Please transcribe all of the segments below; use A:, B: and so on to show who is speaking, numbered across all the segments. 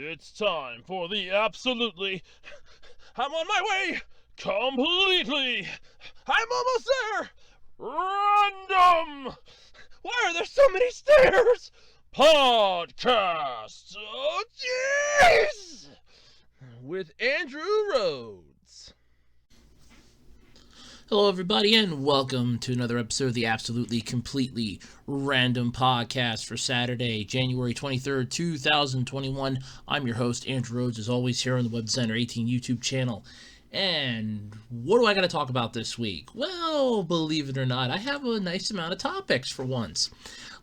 A: It's time for the absolutely... I'm on my way! Completely! I'm almost there! Random! Why are there so many stairs? Podcast! Oh, jeez! With Andrew Rhodes.
B: Hello, everybody, and welcome to another episode of the Absolutely Completely Random Podcast for Saturday, January 23rd, 2021. I'm your host, Andrew Rhodes, as always, here on the Web Designer 18 YouTube channel. And what do I got to talk about this week? Well, believe it or not, I have a nice amount of topics for once.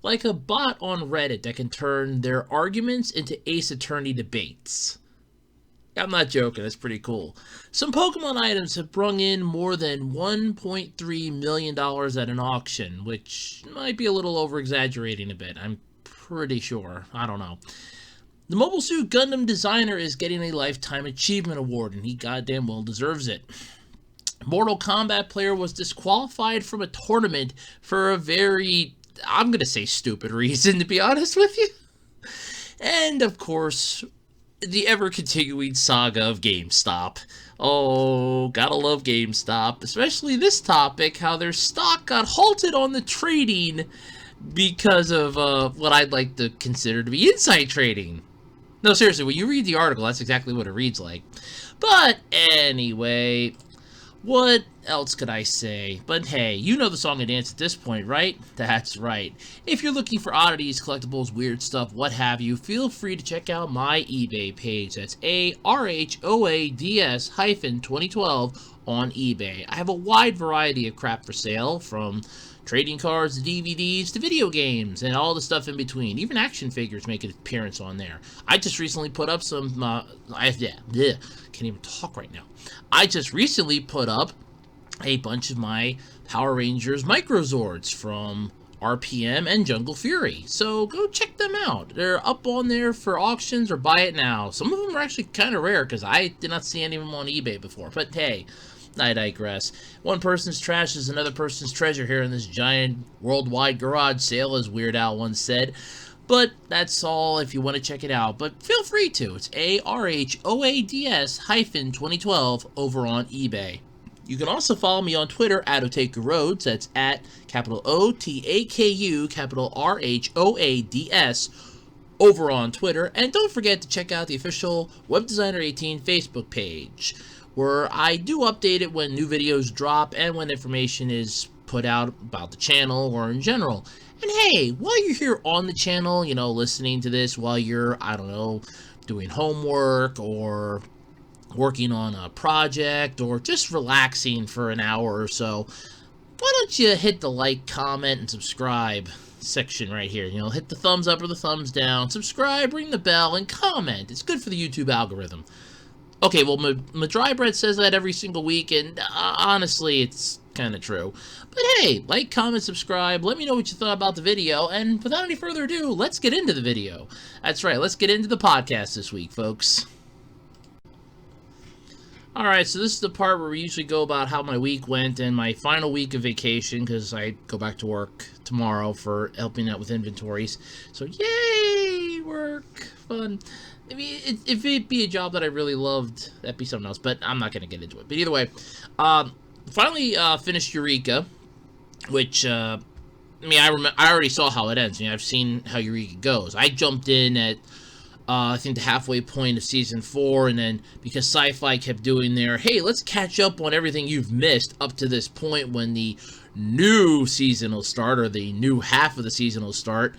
B: Like a bot on Reddit that can turn their arguments into Ace Attorney debates. I'm not joking, that's pretty cool. Some Pokemon items have brung in more than $1.3 million at an auction, which might be a little over-exaggerating a bit, I'm pretty sure. I don't know. The Mobile Suit Gundam designer is getting a Lifetime Achievement Award, and he goddamn well deserves it. Mortal Kombat player was disqualified from a tournament for a very, I'm gonna say stupid reason, to be honest with you. And, of course, the ever-continuing saga of Gamestop. Oh, gotta love GameStop. Especially this topic, how their stock got halted on the trading because of what I'd like to consider to be inside trading. No, seriously, when you read the article, that's exactly what it reads like. But anyway, what else could I say? But hey, you know the song and dance at this point, right? That's right. If you're looking for oddities, collectibles, weird stuff, what have you, feel free to check out my eBay page. That's ARHOADS-2012 on eBay. I have a wide variety of crap for sale, from trading cards to DVDs to video games and all the stuff in between. Even action figures make an appearance on there. I just recently put up some, can't even talk right now. I just recently put up a bunch of my Power Rangers Microzords from RPM and Jungle Fury. So go check them out. They're up on there for auctions or buy it now. Some of them are actually kind of rare because I did not see any of them on eBay before. But hey, I digress. One person's trash is another person's treasure here in this giant worldwide garage sale, as Weird Al once said. But that's all if you want to check it out. But feel free to. It's ARHOADS-2012 over on eBay. You can also follow me on Twitter at OtakuRhodes. That's at capital O-T-A-K-U, capital R-H-O-A-D-S over on Twitter. And don't forget to check out the official Web Designer 18 Facebook page, where I do update it when new videos drop and when information is put out about the channel or in general. And hey, while you're here on the channel, you know, listening to this while you're, I don't know, doing homework or working on a project or just relaxing for an hour or so, why don't you hit the like, comment, and subscribe section right here. You know, hit the thumbs up or the thumbs down, subscribe, ring the bell, and comment. It's good for the YouTube algorithm. Okay, well, my dry bread says that every single week, and honestly, it's kind of true. But hey, like, comment, subscribe, let me know what you thought about the video, and without any further ado, let's get into the video. That's right, let's get into the podcast this week, folks. Alright, so this is the part where we usually go about how my week went and my final week of vacation, because I go back to work tomorrow for helping out with inventories. So, yay! Work! Fun. I mean, if it'd be a job that I really loved, that'd be something else, but I'm not going to get into it. But either way, finally finished Eureka, which, I mean, I already saw how it ends. I mean, I've seen how Eureka goes. I jumped in at, I think, the halfway point of Season 4, and then, because Sci-Fi kept doing their, hey, let's catch up on everything you've missed up to this point when the new season will start, or the new half of the season will start,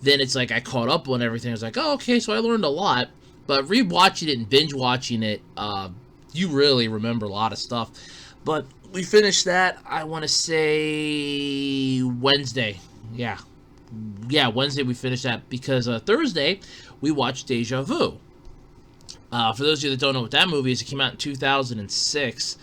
B: then it's like I caught up on everything. I was like, oh, okay, so I learned a lot. But rewatching it and binge-watching it, you really remember a lot of stuff. But we finished that, I want to say, Wednesday. Yeah, Wednesday we finished that, because Thursday we watched Deja-Vu. For those of you that don't know what that movie is, it came out in 2006.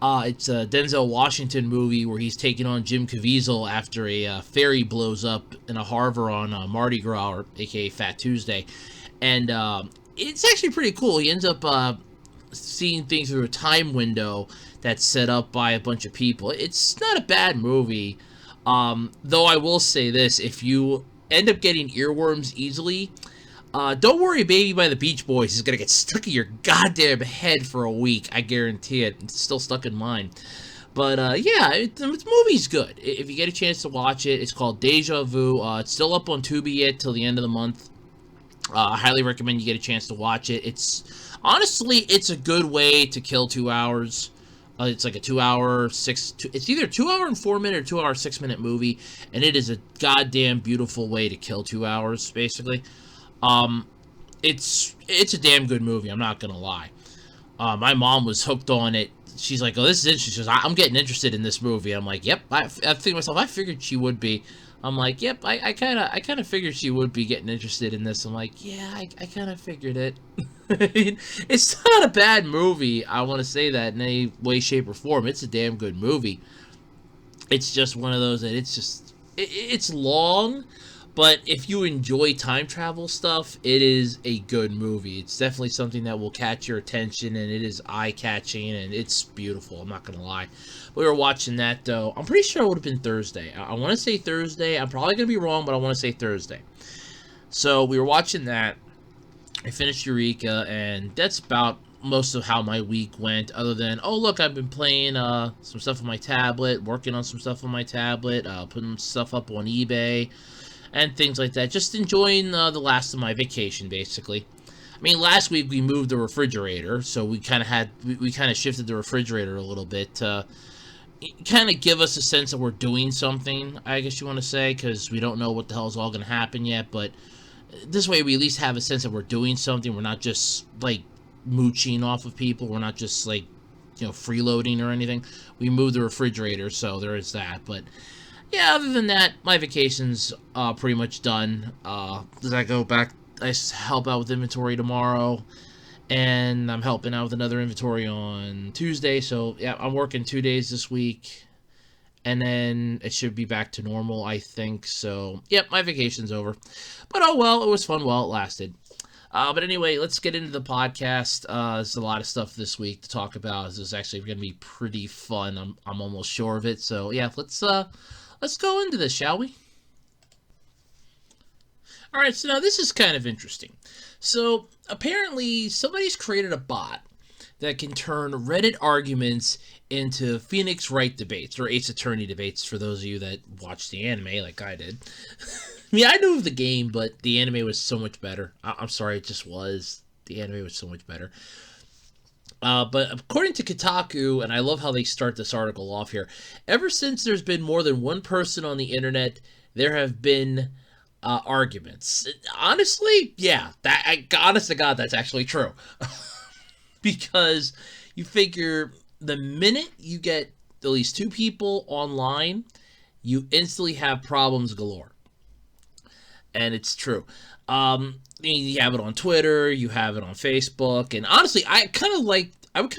B: It's a Denzel Washington movie where he's taking on Jim Caviezel after a ferry blows up in a harbor on Mardi Gras, or aka Fat Tuesday. And it's actually pretty cool. He ends up seeing things through a time window that's set up by a bunch of people. It's not a bad movie, though I will say this: if you end up getting earworms easily, Don't Worry Baby by the Beach Boys is going to get stuck in your goddamn head for a week. I guarantee it. It's still stuck in mine. But, the movie's good. If you get a chance to watch it, it's called Deja-Vu. It's still up on Tubi yet till the end of the month. I highly recommend you get a chance to watch it. Honestly, it's a good way to kill 2 hours. It's like a 2 hour, it's either 2 hour and 4 minute or 2 hour, 6 minute movie. And it is a goddamn beautiful way to kill 2 hours, basically. It's a damn good movie, I'm not gonna lie. My mom was hooked on it. She's like, oh, this is interesting. She goes, I'm getting interested in this movie. I'm like, yep. I think to myself, I figured she would be. I'm like, yep, I kind of figured she would be getting interested in this. I'm like, yeah, I kind of figured it. It's not a bad movie, I want to say that in any way, shape, or form. It's a damn good movie. It's just one of those that it's long, but if you enjoy time travel stuff, it is a good movie. It's definitely something that will catch your attention, and it is eye-catching, and it's beautiful, I'm not going to lie. We were watching that, though. I'm pretty sure it would have been Thursday. I want to say Thursday. I'm probably going to be wrong, but I want to say Thursday. So we were watching that. I finished Eureka, and that's about most of how my week went, other than, oh, look, I've been playing some stuff on my tablet, working on some stuff on my tablet, putting stuff up on eBay, and things like that. Just enjoying the last of my vacation, basically. I mean, last week we moved the refrigerator, so we kind of shifted the refrigerator a little bit to kind of give us a sense that we're doing something, I guess you want to say, because we don't know what the hell is all going to happen yet, but this way we at least have a sense that we're doing something. We're not just, like, mooching off of people. We're not just, like, freeloading or anything. We moved the refrigerator, so there is that, but yeah, other than that, my vacation's pretty much done. As I go back, I help out with inventory tomorrow, and I'm helping out with another inventory on Tuesday, so yeah, I'm working 2 days this week, and then it should be back to normal, I think, so yep, my vacation's over. But oh well, it was fun while it lasted. But anyway, let's get into the podcast. There's a lot of stuff this week to talk about. This is actually going to be pretty fun. I'm almost sure of it, so yeah, let's go into this, shall we? Alright, so now this is kind of interesting. So, apparently, somebody's created a bot that can turn Reddit arguments into Phoenix Wright debates, or Ace Attorney debates, for those of you that watched the anime like I did. I mean, I knew of the game, but the anime was so much better. I'm sorry, it just was. The anime was so much better. But according to Kotaku, and I love how they start this article off here, ever since there's been more than one person on the internet, there have been arguments. Honestly, yeah, honest to God, that's actually true. Because you figure the minute you get at least two people online, you instantly have problems galore. And it's true. You have it on Twitter, you have it on Facebook, and honestly, I would kind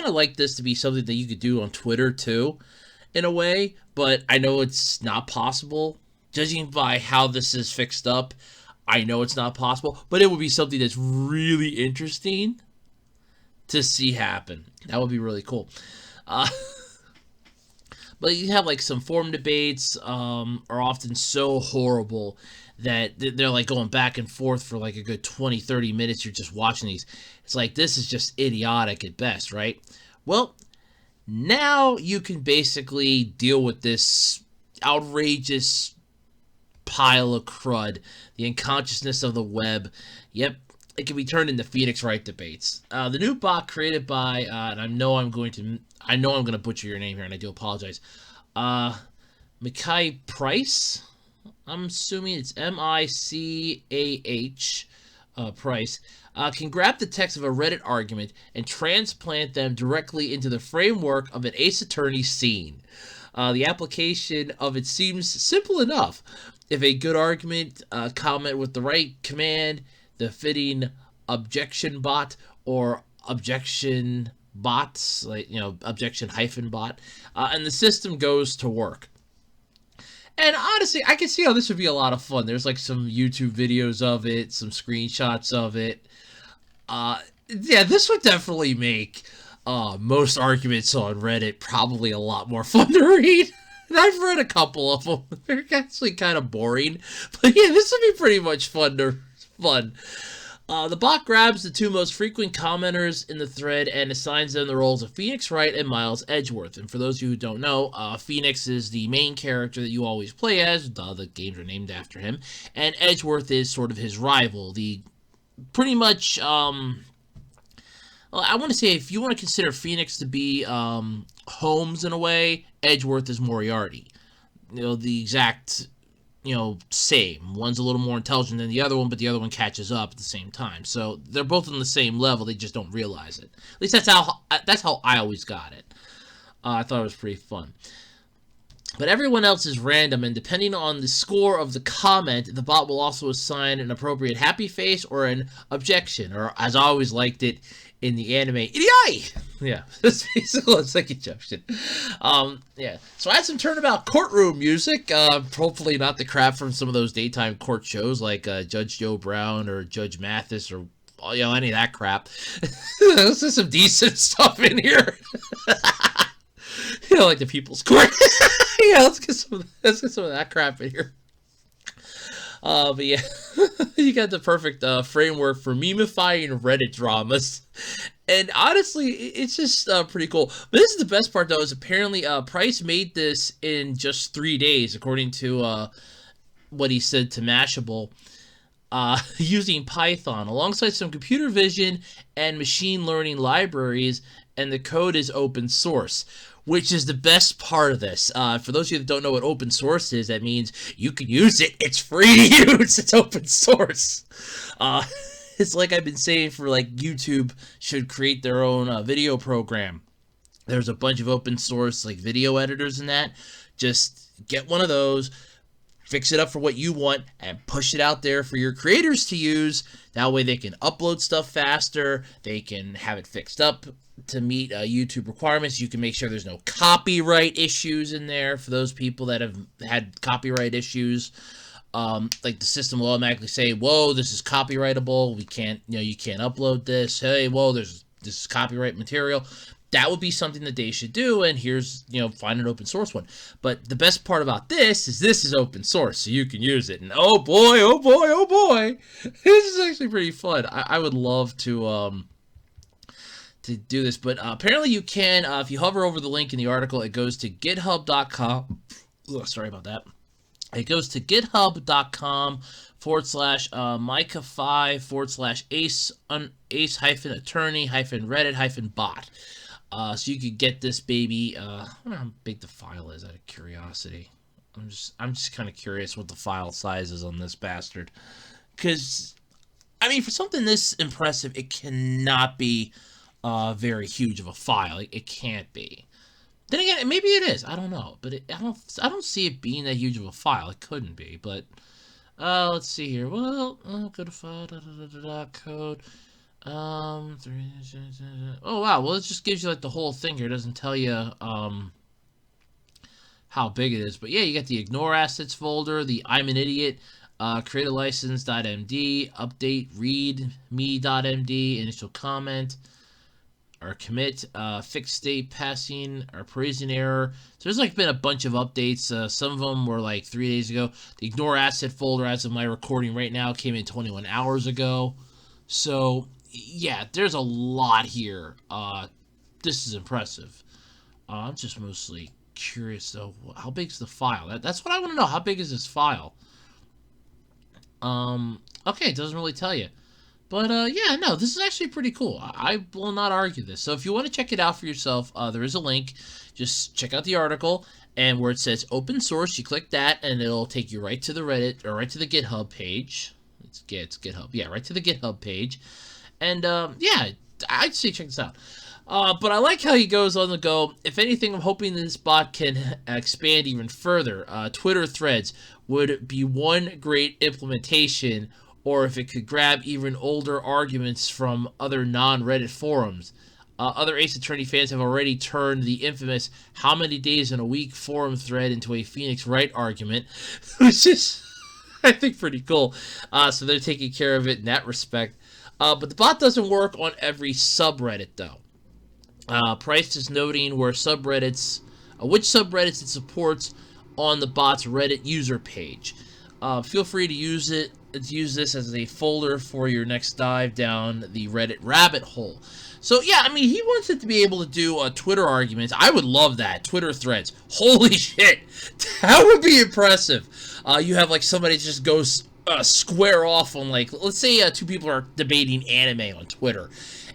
B: of like this to be something that you could do on Twitter too, in a way, but I know it's not possible. Judging by how this is fixed up, I know it's not possible, but it would be something that's really interesting to see happen. That would be really cool. But you have like some forum debates are often so horrible that they're like going back and forth for like a good 20-30 minutes. You're just watching these. It's like, this is just idiotic at best, right? Well, now you can basically deal with this outrageous pile of crud, the unconsciousness of the web. Yep, it can be turned into Phoenix Wright debates. The new bot created by, and I know I'm going to butcher your name here, and I do apologize. Micah Price. I'm assuming it's M-I-C-A-H, Price, can grab the text of a Reddit argument and transplant them directly into the framework of an Ace Attorney scene. The application of it seems simple enough. If a good argument, comment with the right command, the fitting objection bot or objection bots, objection hyphen bot, and the system goes to work. And honestly, I can see how this would be a lot of fun. There's like some YouTube videos of it, some screenshots of it. Yeah, this would definitely make most arguments on Reddit probably a lot more fun to read. And I've read a couple of them. They're actually kind of boring. But yeah, this would be pretty much fun. The bot grabs the two most frequent commenters in the thread and assigns them the roles of Phoenix Wright and Miles Edgeworth. And for those of you who don't know, Phoenix is the main character that you always play as. The games are named after him. And Edgeworth is sort of his rival. The pretty much, well, I want to say if you want to consider Phoenix to be Holmes in a way, Edgeworth is Moriarty. The exact same. One's a little more intelligent than the other one, but the other one catches up at the same time. So they're both on the same level. They just don't realize it. At least that's how I always got it. I thought it was pretty fun. But everyone else is random, and depending on the score of the comment, the bot will also assign an appropriate happy face or an objection, or as I always liked it in the anime, idiot! Yeah, it's like objection. Yeah. So I had some turnabout courtroom music. Hopefully not the crap from some of those daytime court shows like Judge Joe Brown or Judge Mathis or any of that crap. There's some decent stuff in here. Like the People's Court. Yeah, let's get some of that crap in here. But yeah, you got the perfect framework for memifying Reddit dramas. And honestly, it's just pretty cool. But this is the best part, though, is apparently Price made this in just 3 days, according to what he said to Mashable, using Python, alongside some computer vision and machine learning libraries, and the code is open source. Which is the best part of this. For those of you that don't know what open source is, that means you can use it. It's free to use. It's open source. It's like I've been saying for YouTube should create their own video program. There's a bunch of open source video editors and that. Just get one of those, fix it up for what you want, and push it out there for your creators to use. That way they can upload stuff faster. They can have it fixed up to meet YouTube requirements. You can make sure there's no copyright issues in there for those people that have had copyright issues. The system will automatically say, whoa, this is copyrightable. We can't, you can't upload this. Hey, whoa, this is copyright material. That would be something that they should do, and here's, find an open source one. But the best part about this is open source, so you can use it. And oh boy, oh boy, oh boy, this is actually pretty fun. I would love to do this, but apparently you can, if you hover over the link in the article, it goes to github.com. Oh, sorry about that. It goes to github.com/Micah5/ace-attorney-reddit-bot. So you could get this baby. I wonder how big the file is, out of curiosity. I'm just kind of curious what the file size is on this bastard. Because, for something this impressive, it cannot be very huge of a file. It can't be. Then again, maybe it is. I don't know, but I don't see it being that huge of a file. It couldn't be, but let's see here. Well, go to file code. Oh wow. Well, it just gives you the whole thing here. It doesn't tell you how big it is, but yeah, you got the ignore assets folder, the I'm an idiot, create a license.md, update read me.md, initial comment, or commit, fixed state passing, or praising error. So there's been a bunch of updates. Some of them were 3 days ago. The ignore asset folder, as of my recording right now, came in 21 hours ago. So yeah, there's a lot here. This is impressive. I'm just mostly curious though, how big's the file? That's what I want to know. How big is this file? Okay, it doesn't really tell you. But, yeah, no, this is actually pretty cool. I will not argue this. So if you want to check it out for yourself, there is a link. Just check out the article, and where it says open source, you click that, and it'll take you right to the Reddit, or right to the GitHub page. It's GitHub. Yeah, right to the GitHub page. And, yeah, I'd say check this out. But I like how he goes on the go. If anything, I'm hoping this bot can expand even further. Twitter threads would be one great implementation, or if it could grab even older arguments from other non-Reddit forums. Other Ace Attorney fans have already turned the infamous how many days in a week forum thread into a Phoenix Wright argument, which is, I think, pretty cool. So they're taking care of it in that respect. But the bot doesn't work on every subreddit, though. Price is noting which subreddits it supports on the bot's Reddit user page. Feel free to use this as a folder for your next dive down the Reddit rabbit hole. So yeah, I mean, he wants it to be able to do Twitter arguments. I would love that. Twitter threads. Holy shit, that would be impressive. You have like somebody just goes square off on, like, let's say two people are debating anime on Twitter,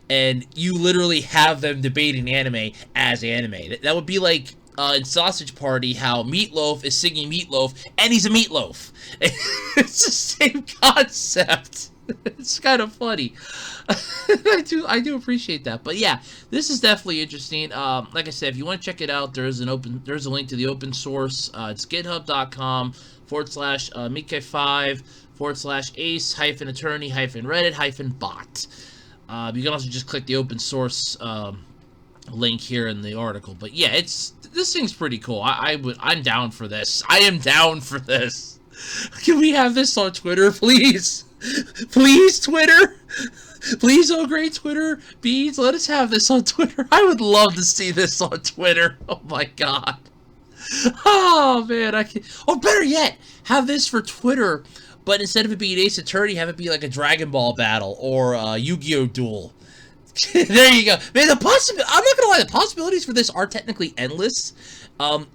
B: and you literally have them debating anime as anime. That would be like in Sausage Party, how Meatloaf is singing Meatloaf, and he's a meatloaf. It's the same concept. It's kind of funny. I do appreciate that. But yeah, this is definitely interesting. Like I said, if you want to check it out, there's a link to the open source. It's github.com/Mickey5/ace-attorney-reddit-bot. You can also just click the open source link here in the article. But yeah, this thing's pretty cool. I'm down for this. I am down for this. Can we have this on Twitter, please? Please, Twitter. Please, oh great Twitter beans, let us have this on Twitter. I would love to see this on Twitter. Oh my god. Oh man, I can. Oh, better yet, have this for Twitter, but instead of it being Ace Attorney, have it be like a Dragon Ball battle or a Yu-Gi-Oh duel. There you go. Man, I'm not gonna lie, the possibilities for this are technically endless.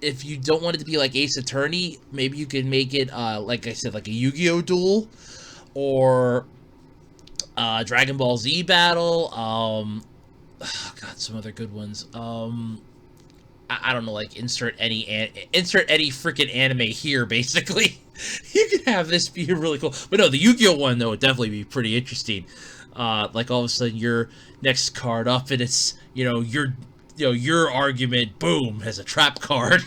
B: If you don't want it to be like Ace Attorney, maybe you can make it, like I said, like a Yu-Gi-Oh duel, or Dragon Ball Z battle. Oh god, some other good ones. I don't know, like insert any freaking anime here, basically. You could have this be really cool. But no, the Yu-Gi-Oh one though would definitely be pretty interesting. Like all of a sudden your next card up and it's, your argument, boom, has a trap card.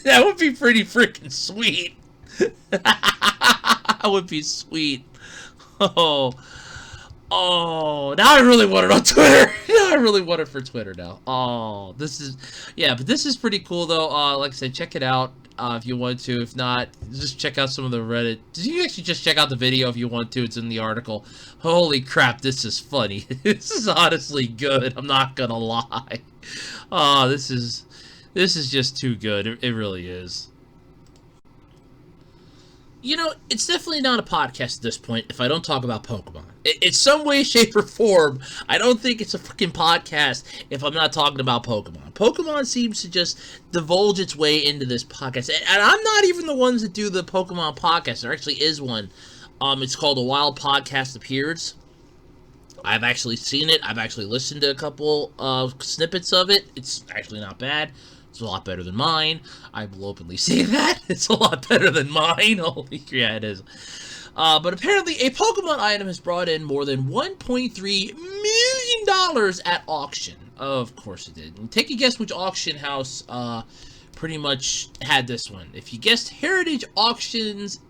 B: That would be pretty freaking sweet. That would be sweet. Oh, now I really want it on Twitter. Now I really want it for Twitter now. Oh, but this is pretty cool though. Like I said, check it out if you want to. If not, just check out some of the Reddit. You can actually just check out the video if you want to. It's in the article. Holy crap, this is funny. This is honestly good. I'm not gonna lie. Oh, this is just too good. It really is. It's definitely not a podcast at this point if I don't talk about Pokemon. In some way, shape, or form, I don't think it's a freaking podcast if I'm not talking about Pokemon. Pokemon seems to just divulge its way into this podcast. And I'm not even the ones that do the Pokemon podcast. There actually is one. It's called A Wild Podcast Appears. I've actually seen it. I've actually listened to a couple of snippets of it. It's actually not bad. It's a lot better than mine. I will openly say that. It's a lot better than mine. Holy, yeah, it is. But apparently, a Pokemon item has brought in more than $1.3 million at auction. Of course it did. And take a guess which auction house pretty much had this one. If you guessed Heritage Auctions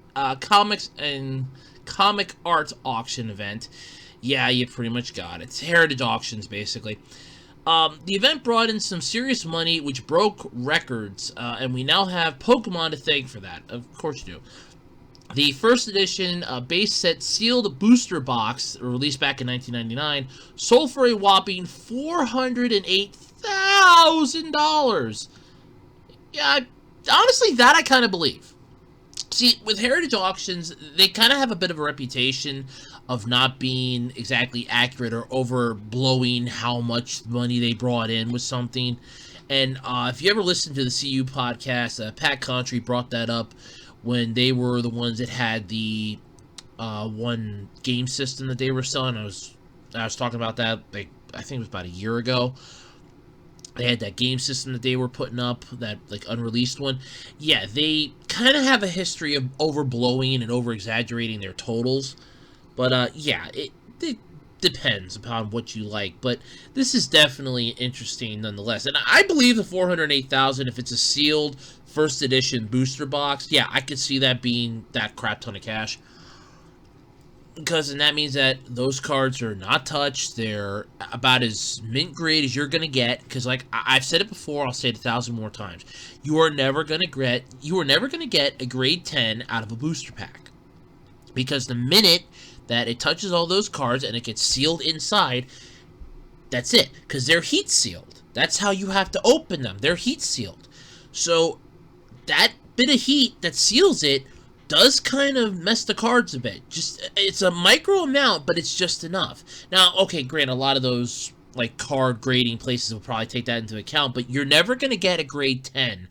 B: Comics and Comic Art Auction event, yeah, you pretty much got it. It's Heritage Auctions, basically. The event brought in some serious money, which broke records, and we now have Pokemon to thank for that. Of course you do. The first edition base set sealed booster box, released back in 1999, sold for a whopping $408,000. Yeah, honestly, that I kind of believe. See, with Heritage Auctions, they kind of have a bit of a reputation of not being exactly accurate or overblowing how much money they brought in with something. And if you ever listen to the CU podcast, Pat Country brought that up when they were the ones that had the one game system that they were selling. I was talking about that, I think it was about a year ago. They had that game system that they were putting up, that like unreleased one. Yeah, they kind of have a history of overblowing and over-exaggerating their totals. But yeah, it depends upon what you like. But this is definitely interesting nonetheless. And I believe the $408,000, if it's a sealed first edition booster box, yeah, I could see that being that crap ton of cash. Because that means that those cards are not touched. They're about as mint grade as you're going to get. Because like I've said it before, I'll say it 1,000 more times. You are never going to get a grade 10 out of a booster pack. Because the minute that it touches all those cards and it gets sealed inside, that's it. Because they're heat sealed. That's how you have to open them. They're heat sealed. So that bit of heat that seals it does kind of mess the cards a bit. Just, it's a micro amount, but it's just enough. Now, okay, granted, a lot of those like card grading places will probably take that into account, but you're never going to get a grade 10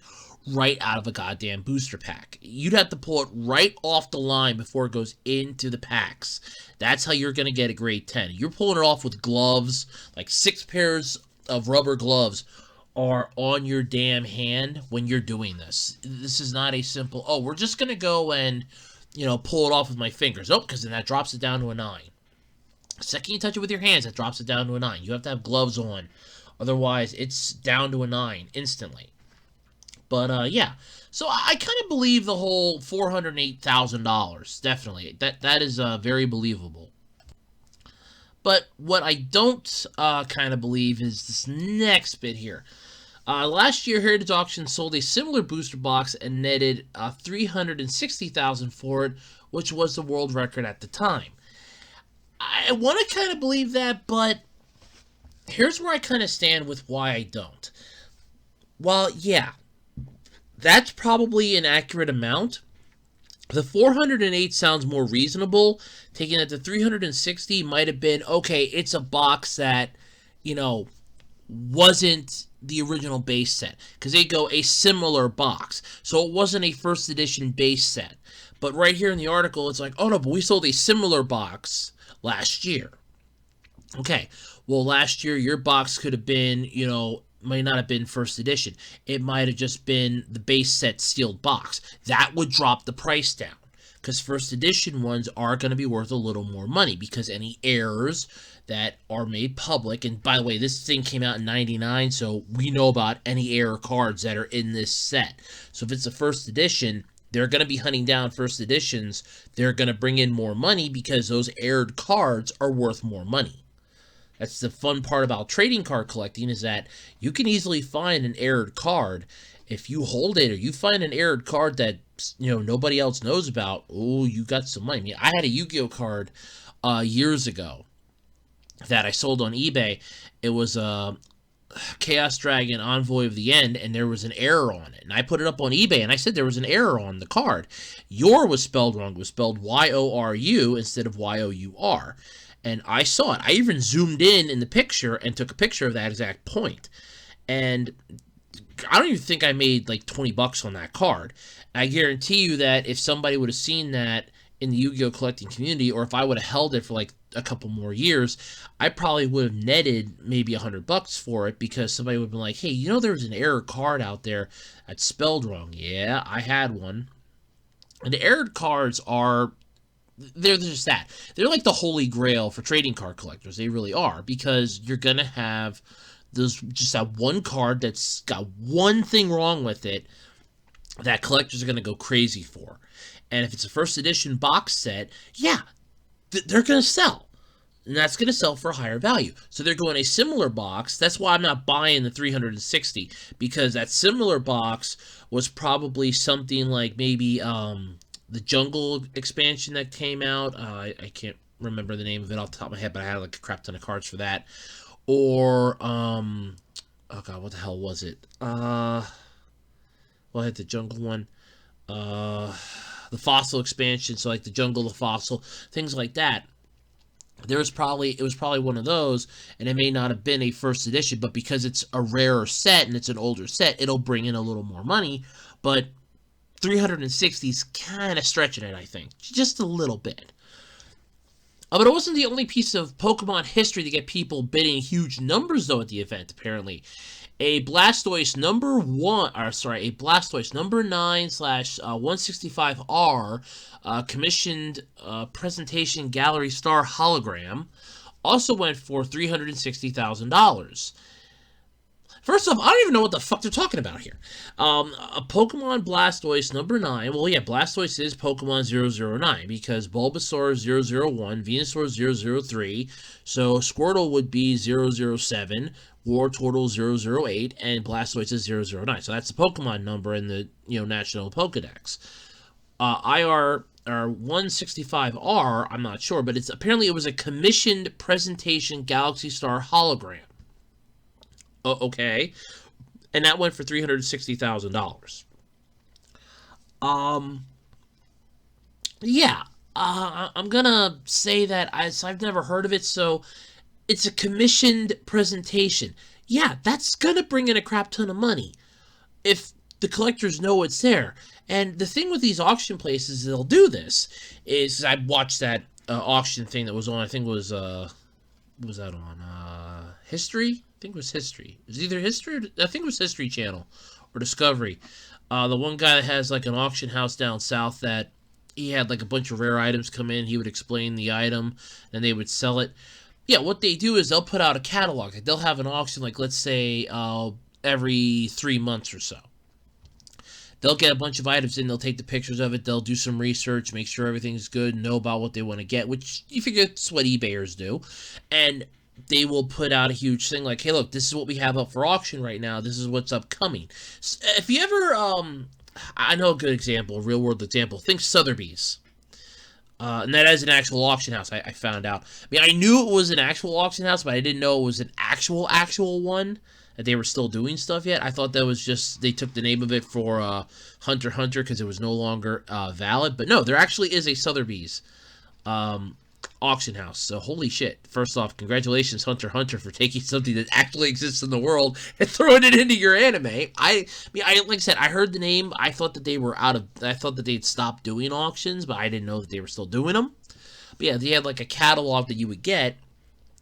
B: right out of a goddamn booster pack. You'd have to pull it right off the line before it goes into the packs. That's how you're going to get a grade 10. You're pulling it off with gloves, like 6 pairs of rubber gloves are on your damn hand when you're doing this. This is not a simple, oh, we're just going to go and, pull it off with my fingers. Oh, because then that drops it down to a 9. The second you touch it with your hands, that drops it down to a 9. You have to have gloves on. Otherwise, it's down to a 9 instantly. But, yeah. So, I kind of believe the whole $408,000. Definitely. That is very believable. But what I don't kind of believe is this next bit here. Last year, Heritage Auction sold a similar booster box and netted $360,000 for it, which was the world record at the time. I want to kind of believe that, but here's where I kind of stand with why I don't. Well, yeah, that's probably an accurate amount. The 408 sounds more reasonable. Taking it to 360 might have been, okay, it's a box that, wasn't the original base set. Because they go a similar box. So it wasn't a first edition base set. But right here in the article, it's like, oh no, but we sold a similar box last year. Okay, well, last year your box could have been, might not have been first edition. It might have just been the base set sealed box. That would drop the price down. Because first edition ones are going to be worth a little more money. Because any errors that are made public, and by the way, this thing came out in 99, so we know about any error cards that are in this set. So if it's a first edition, they're going to be hunting down first editions. They're going to bring in more money because those errored cards are worth more money. That's the fun part about trading card collecting, is that you can easily find an errored card. If you hold it or you find an errored card that nobody else knows about, oh, you got some money. I mean, I had a Yu-Gi-Oh card years ago that I sold on eBay. It was a Chaos Dragon Envoy of the End, and there was an error on it. And I put it up on eBay, and I said there was an error on the card. Yor was spelled wrong. It was spelled Y-O-R-U instead of Y-O-U-R. And I saw it. I even zoomed in the picture and took a picture of that exact point. And I don't even think I made like $20 on that card. I guarantee you that if somebody would have seen that in the Yu-Gi-Oh collecting community, or if I would have held it for like a couple more years, I probably would have netted maybe $100 for it, because somebody would have been like, hey, there was an error card out there that's spelled wrong. Yeah, I had one. And the errored cards they're just that. They're like the holy grail for trading card collectors. They really are, because you're going to have just that one card that's got one thing wrong with it that collectors are going to go crazy for. And if it's a first edition box set, yeah, they're going to sell. And that's going to sell for a higher value. So they're going a similar box. That's why I'm not buying the 360, because that similar box was probably something like maybe the Jungle expansion that came out. I can't remember the name of it off the top of my head, but I had like a crap ton of cards for that. Or, oh god, what the hell was it? Well, I had the Jungle one. The Fossil expansion, so like the Jungle, the Fossil, things like that. It was probably one of those, and it may not have been a first edition, but because it's a rarer set and it's an older set, it'll bring in a little more money. But 360 is kind of stretching it, I think, just a little bit. But it wasn't the only piece of Pokemon history to get people bidding huge numbers, though, at the event, apparently. A Blastoise number 9/165R commissioned presentation gallery star hologram also went for $360,000. First off, I don't even know what the fuck they're talking about here. A Pokemon Blastoise number 9. Well, yeah, Blastoise is Pokemon 009 because Bulbasaur is 001, Venusaur is 003, so Squirtle would be 007, Wartortle 008, and Blastoise is 009. So that's the Pokemon number in the National Pokedex. IR or 165R, I'm not sure, but apparently it was a commissioned presentation Galaxy Star hologram. Okay, and that went for $360,000. Yeah, I'm gonna say that I've never heard of it, so it's a commissioned presentation. Yeah, that's gonna bring in a crap ton of money if the collectors know it's there. And the thing with these auction places, they'll do this. Is I watched that auction thing that was on. I think it was what was that on? History. I think it was History. It was either History. I think it was History Channel or Discovery. The one guy that has like an auction house down south that he had like a bunch of rare items come in. He would explain the item, and they would sell it. Yeah, what they do is they'll put out a catalog. Like they'll have an auction, like let's say every 3 months or so. They'll get a bunch of items in, they'll take the pictures of it, they'll do some research, make sure everything's good, know about what they want to get, which you figure it's what eBayers do. And they will put out a huge thing like, hey, look, this is what we have up for auction right now. This is what's upcoming. If you ever, I know a good example, a real world example. Think Sotheby's. And that is an actual auction house, I found out. I mean, I knew it was an actual auction house, but I didn't know it was an actual one, that they were still doing stuff yet. I thought that was just, they took the name of it for Hunter x Hunter because it was no longer valid. But no, there actually is a Sotheby's auction house. So holy shit. First off, congratulations, Hunter x Hunter, for taking something that actually exists in the world and throwing it into your anime. I mean, like I said, I heard the name. I thought that I thought that they'd stopped doing auctions, but I didn't know that they were still doing them. But yeah, they had like a catalog that you would get,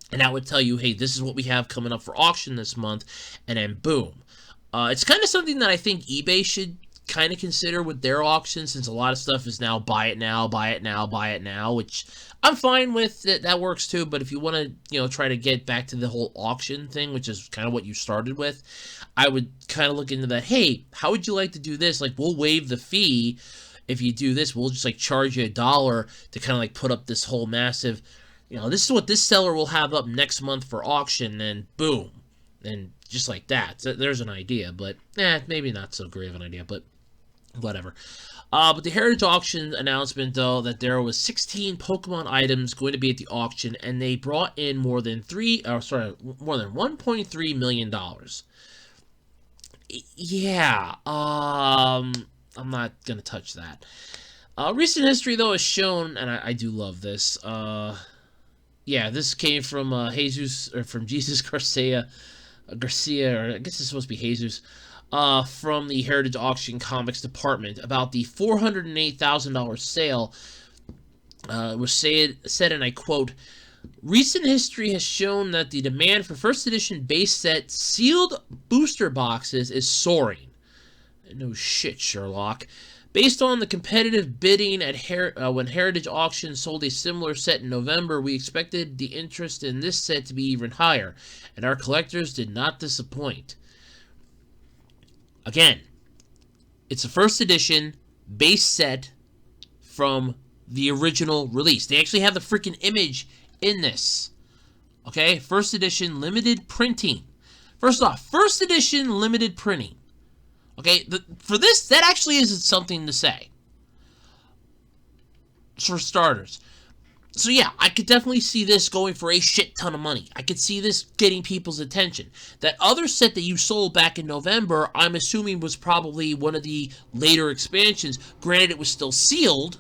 B: and that would tell you, hey, this is what we have coming up for auction this month, and then boom. It's kind of something that I think eBay should kind of consider with their auctions, since a lot of stuff is now buy it now, buy it now, buy it now, which I'm fine with. That works too. But if you want to, try to get back to the whole auction thing, which is kind of what you started with, I would kind of look into that. Hey, how would you like to do this? Like, we'll waive the fee if you do this. We'll just like charge you $1 to kind of like put up this whole massive, this is what this seller will have up next month for auction, and boom, and just like that. So there's an idea, but maybe not so great of an idea, but whatever. But the Heritage Auction announcement, though, that there was 16 Pokemon items going to be at the auction, and they brought in more than $1.3 million. Yeah, I'm not gonna touch that. Recent history, though, has shown, and I do love this. Yeah, this came from Jesus Garcia, or I guess it's supposed to be Jesus, from the Heritage Auction Comics department, about the $408,000 sale. Was said, and I quote, "Recent history has shown that the demand for first edition base set sealed booster boxes is soaring." No shit, Sherlock. Based on the competitive bidding at when Heritage Auction sold a similar set in November, we expected the interest in this set to be even higher, and our collectors did not disappoint. Again, it's a first edition base set from the original release. They actually have the freaking image in this. Okay, first edition limited printing. First off, first edition limited printing. Okay, for this, that actually isn't something to say. For starters. So yeah, I could definitely see this going for a shit ton of money. I could see this getting people's attention. That other set that you sold back in November, I'm assuming was probably one of the later expansions. Granted, it was still sealed.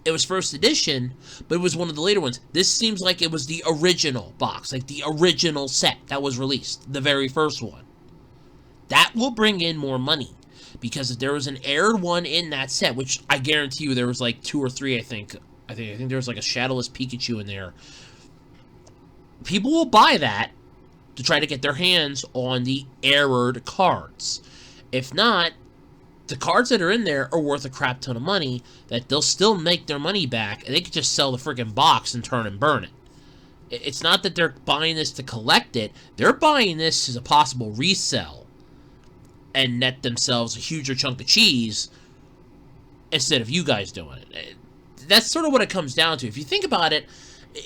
B: It was first edition, but it was one of the later ones. This seems like it was the original box, like the original set that was released, the very first one. That will bring in more money, because if there was an aired one in that set, which I guarantee you there was like 2 or 3, I think there was like a Shadowless Pikachu in there. People will buy that to try to get their hands on the aired cards. If not, the cards that are in there are worth a crap ton of money that they'll still make their money back, and they could just sell the friggin' box and turn and burn it. It's not that they're buying this to collect it. They're buying this as a possible resell and net themselves a huger chunk of cheese instead of you guys doing it. That's sort of what it comes down to. If you think about it,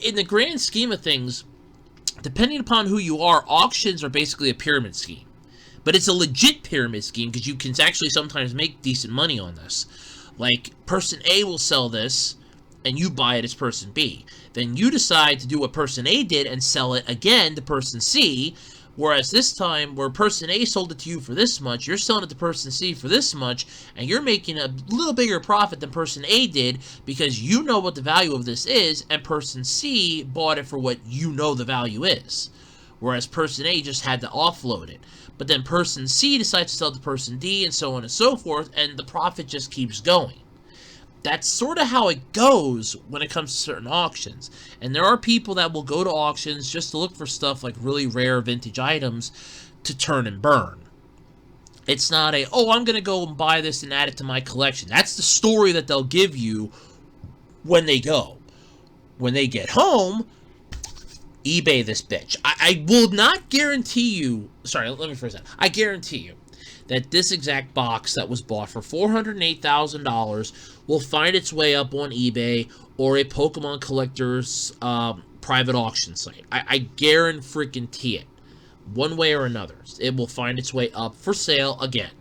B: in the grand scheme of things, depending upon who you are, auctions are basically a pyramid scheme. But it's a legit pyramid scheme because you can actually sometimes make decent money on this. Like, person A will sell this, and you buy it as person B. Then you decide to do what person A did and sell it again to person C, Whereas this time, where person A sold it to you for this much, you're selling it to person C for this much, and you're making a little bigger profit than person A did because you know what the value of this is, and person C bought it for what you know the value is. Whereas person A just had to offload it. But then person C decides to sell it to person D, and so on and so forth, and the profit just keeps going. That's sort of how it goes when it comes to certain auctions. And there are people that will go to auctions just to look for stuff like really rare vintage items to turn and burn. It's not a, oh, I'm going to go and buy this and add it to my collection. That's the story that they'll give you when they go. When they get home, eBay this bitch. I will not guarantee you, sorry, let me phrase that. I guarantee you that this exact box that was bought for $408,000 will find its way up on eBay or a Pokemon collector's private auction site. I guarantee it. One way or another, it will find its way up for sale again.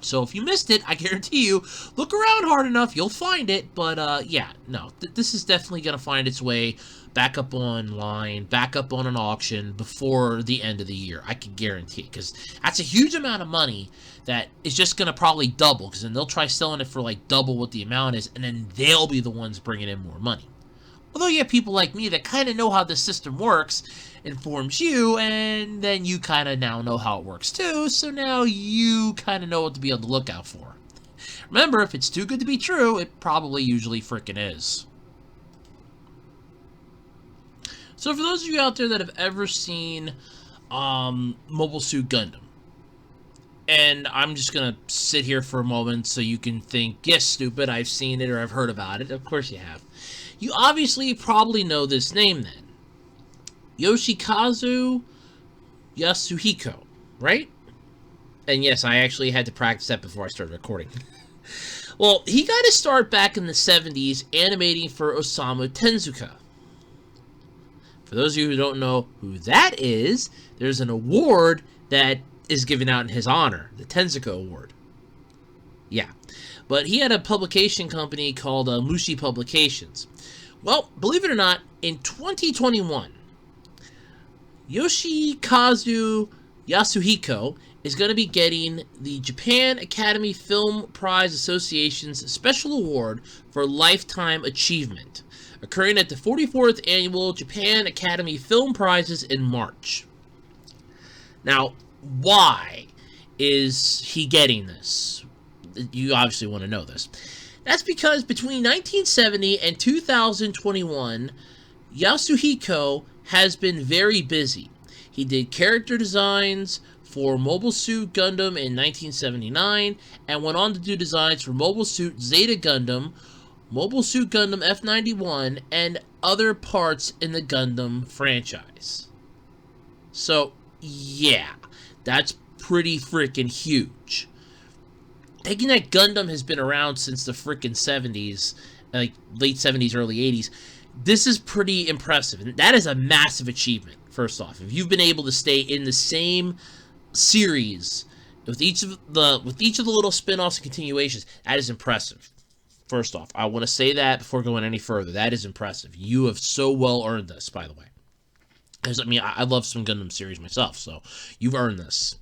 B: So if you missed it, I guarantee you, look around hard enough, you'll find it. But yeah, no, this is definitely going to find its way back up online, back up on an auction before the end of the year. I can guarantee, because that's a huge amount of money that is just going to probably double, because then they'll try selling it for like double what the amount is, and then they'll be the ones bringing in more money. Although you have people like me that kind of know how this system works, informs you, and then you kind of now know how it works too, so now you kind of know what to be on the lookout for. Remember, if it's too good to be true, it probably usually frickin' is. So for those of you out there that have ever seen Mobile Suit Gundam, and I'm just going to sit here for a moment so you can think, yes, stupid, I've seen it or I've heard about it. Of course you have. You obviously probably know this name then. Yoshikazu Yasuhiko, right? And yes, I actually had to practice that before I started recording. Well, he got his start back in the 70s animating for Osamu Tezuka. For those of you who don't know who that is, there's an award that is given out in his honor, the Tezuka Award. Yeah. But he had a publication company called Mushi Publications. Well, believe it or not, in 2021, Yoshikazu Yasuhiko is going to be getting the Japan Academy Film Prize Association's Special Award for Lifetime Achievement, occurring at the 44th Annual Japan Academy Film Prizes in March. Now, why is he getting this? You obviously want to know this. That's because between 1970 and 2021, Yasuhiko has been very busy. He did character designs for Mobile Suit Gundam in 1979 and went on to do designs for Mobile Suit Zeta Gundam, Mobile Suit Gundam F91, and other parts in the Gundam franchise. So, yeah, that's pretty freaking huge. Taking that Gundam has been around since the freaking 70s, like late 70s, early 80s, this is pretty impressive. And that is a massive achievement, first off. If you've been able to stay in the same series with each of the little spin-offs and continuations, that is impressive. First off, I want to say that before going any further. That is impressive. You have so well earned this, by the way. Because, I mean, I love some Gundam series myself, so you've earned this.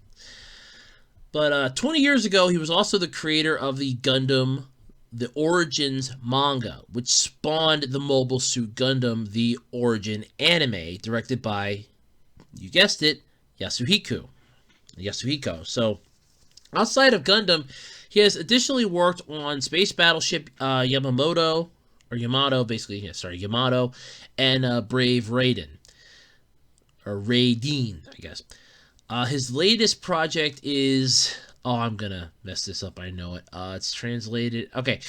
B: But 20 years ago, he was also the creator of the Gundam The Origins manga, which spawned the Mobile Suit Gundam The Origin anime, directed by, you guessed it, Yasuhiko. So, outside of Gundam, he has additionally worked on Space Battleship Yamato, and Brave Raiden. Or Raiden, I guess. His latest project is... Oh, I'm gonna mess this up, I know it. It's translated... Okay,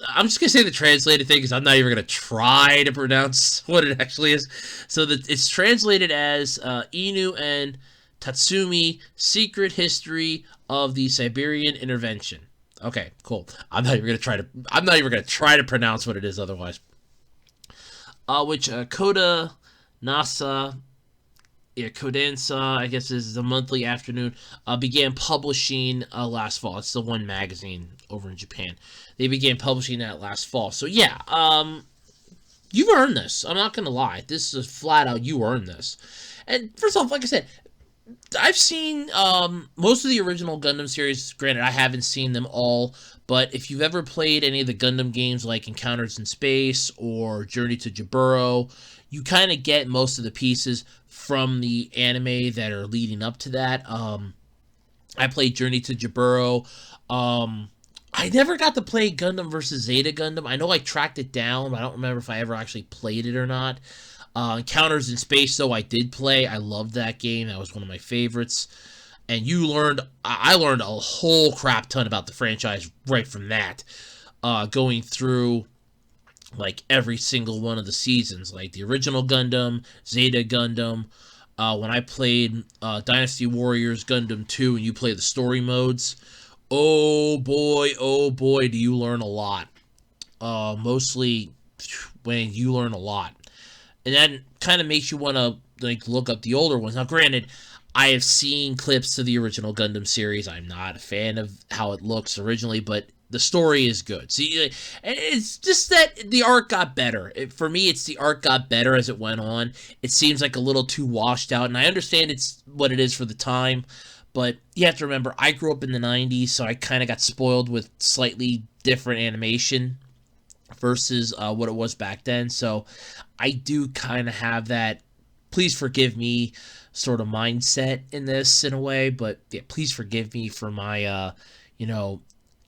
B: I'm just gonna say the translated thing, because I'm not even gonna try to pronounce what it actually is. So it's translated as Inu and Tatsumi, Secret History of the Siberian Intervention. Okay, cool. I'm not even gonna try to pronounce what it is otherwise. Which Koda Nasa... Kodansha, I guess is the monthly afternoon, began publishing last fall. It's the one magazine over in Japan. They began publishing that last fall. So yeah, you've earned this. I'm not going to lie. This is flat out, you earned this. And first off, like I said, I've seen most of the original Gundam series. Granted, I haven't seen them all, but if you've ever played any of the Gundam games like Encounters in Space or Journey to Jaburo, you kind of get most of the pieces from the anime that are leading up to that. I played Journey to Jaburo. I never got to play Gundam versus Zeta Gundam. I know I tracked it down, but I don't remember if I ever actually played it or not. Encounters in Space, though, I did play. I loved that game. That was one of my favorites. And I learned a whole crap ton about the franchise right from that. Going through, like, every single one of the seasons. Like, the original Gundam, Zeta Gundam. When I played Dynasty Warriors Gundam 2 and you play the story modes, oh boy, do you learn a lot. Mostly when you learn a lot. And that kind of makes you want to like look up the older ones. Now, granted, I have seen clips to the original Gundam series. I'm not a fan of how it looks originally, but the story is good. See, it's just that the art got better. For me, it's the art got better as it went on. It seems like a little too washed out, and I understand it's what it is for the time, but you have to remember, I grew up in the 90s, so I kind of got spoiled with slightly different animation versus what it was back then. So I do kind of have that, please forgive me, sort of mindset in this in a way. But yeah, please forgive me for my,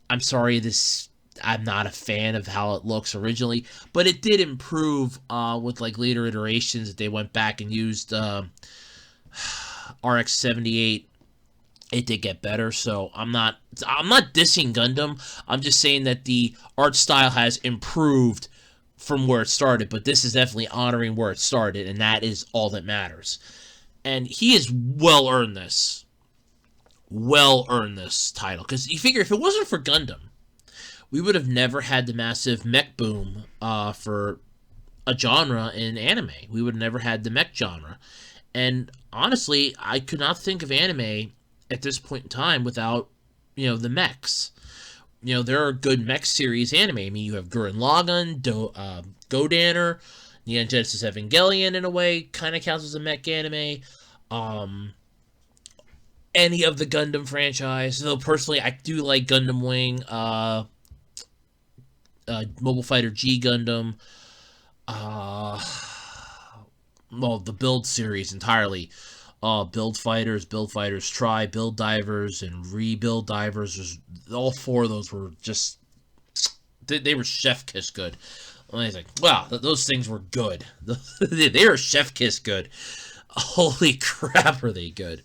B: I'm sorry, I'm not a fan of how it looks originally, but it did improve with like later iterations that they went back and used RX-78. It did get better, so I'm not dissing Gundam. I'm just saying that the art style has improved from where it started, but this is definitely honoring where it started, and that is all that matters. And he has well earned this title, because you figure if it wasn't for Gundam, we would have never had the massive mech boom for a genre in anime. We would have never had the mech genre, and honestly, I could not think of anime at this point in time without, the mechs. There are good mech series anime. I mean, you have Gurren Lagann, Godanner, Neon Genesis Evangelion in a way kind of counts as a mech anime. Any of the Gundam franchise. Though personally, I do like Gundam Wing, Mobile Fighter G Gundam, the Build series entirely. Build Fighters Try, Build Divers, and Rebuild Divers. All four of those were just, they were chef kiss good. I was like, wow, those things were good. They were chef kiss good. Holy crap, are they good.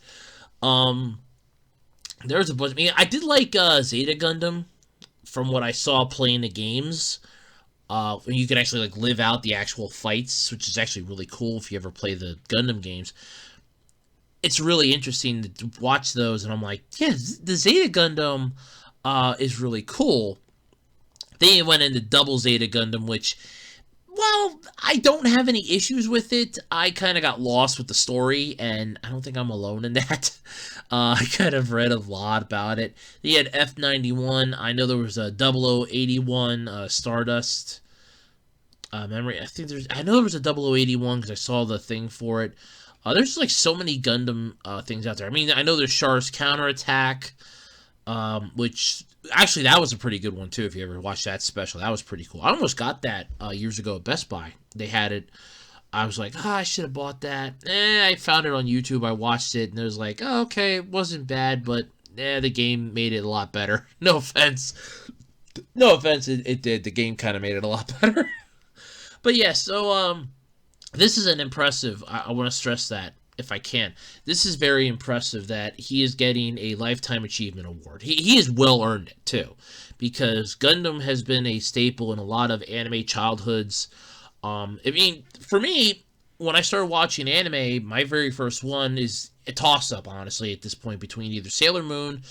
B: There's a bunch. I mean, I did like Zeta Gundam from what I saw playing the games. You can actually like live out the actual fights, which is actually really cool if you ever play the Gundam games. It's really interesting to watch those, and I'm like, yeah, the Zeta Gundam is really cool. They went into Double Zeta Gundam, which, well, I don't have any issues with it. I kind of got lost with the story, and I don't think I'm alone in that. I kind of read a lot about it. They had F91. I know there was a 0081 Stardust memory. I know there was a 0081 because I saw the thing for it. There's like so many Gundam things out there. I mean, I know there's Char's Counterattack, which actually that was a pretty good one too. If you ever watched that special, that was pretty cool. I almost got that years ago at Best Buy. They had it. I was like, I should have bought that. I found it on YouTube. I watched it, and it was like, oh, okay, it wasn't bad, but the game made it a lot better. No offense. No offense, it did. The game kind of made it a lot better. But yeah, so this is an impressive, I want to stress that, if I can. This is very impressive that he is getting a Lifetime Achievement Award. He has well earned it, too, because Gundam has been a staple in a lot of anime childhoods. I mean, for me, when I started watching anime, my very first one is a toss-up, honestly, at this point, between either Sailor Moon,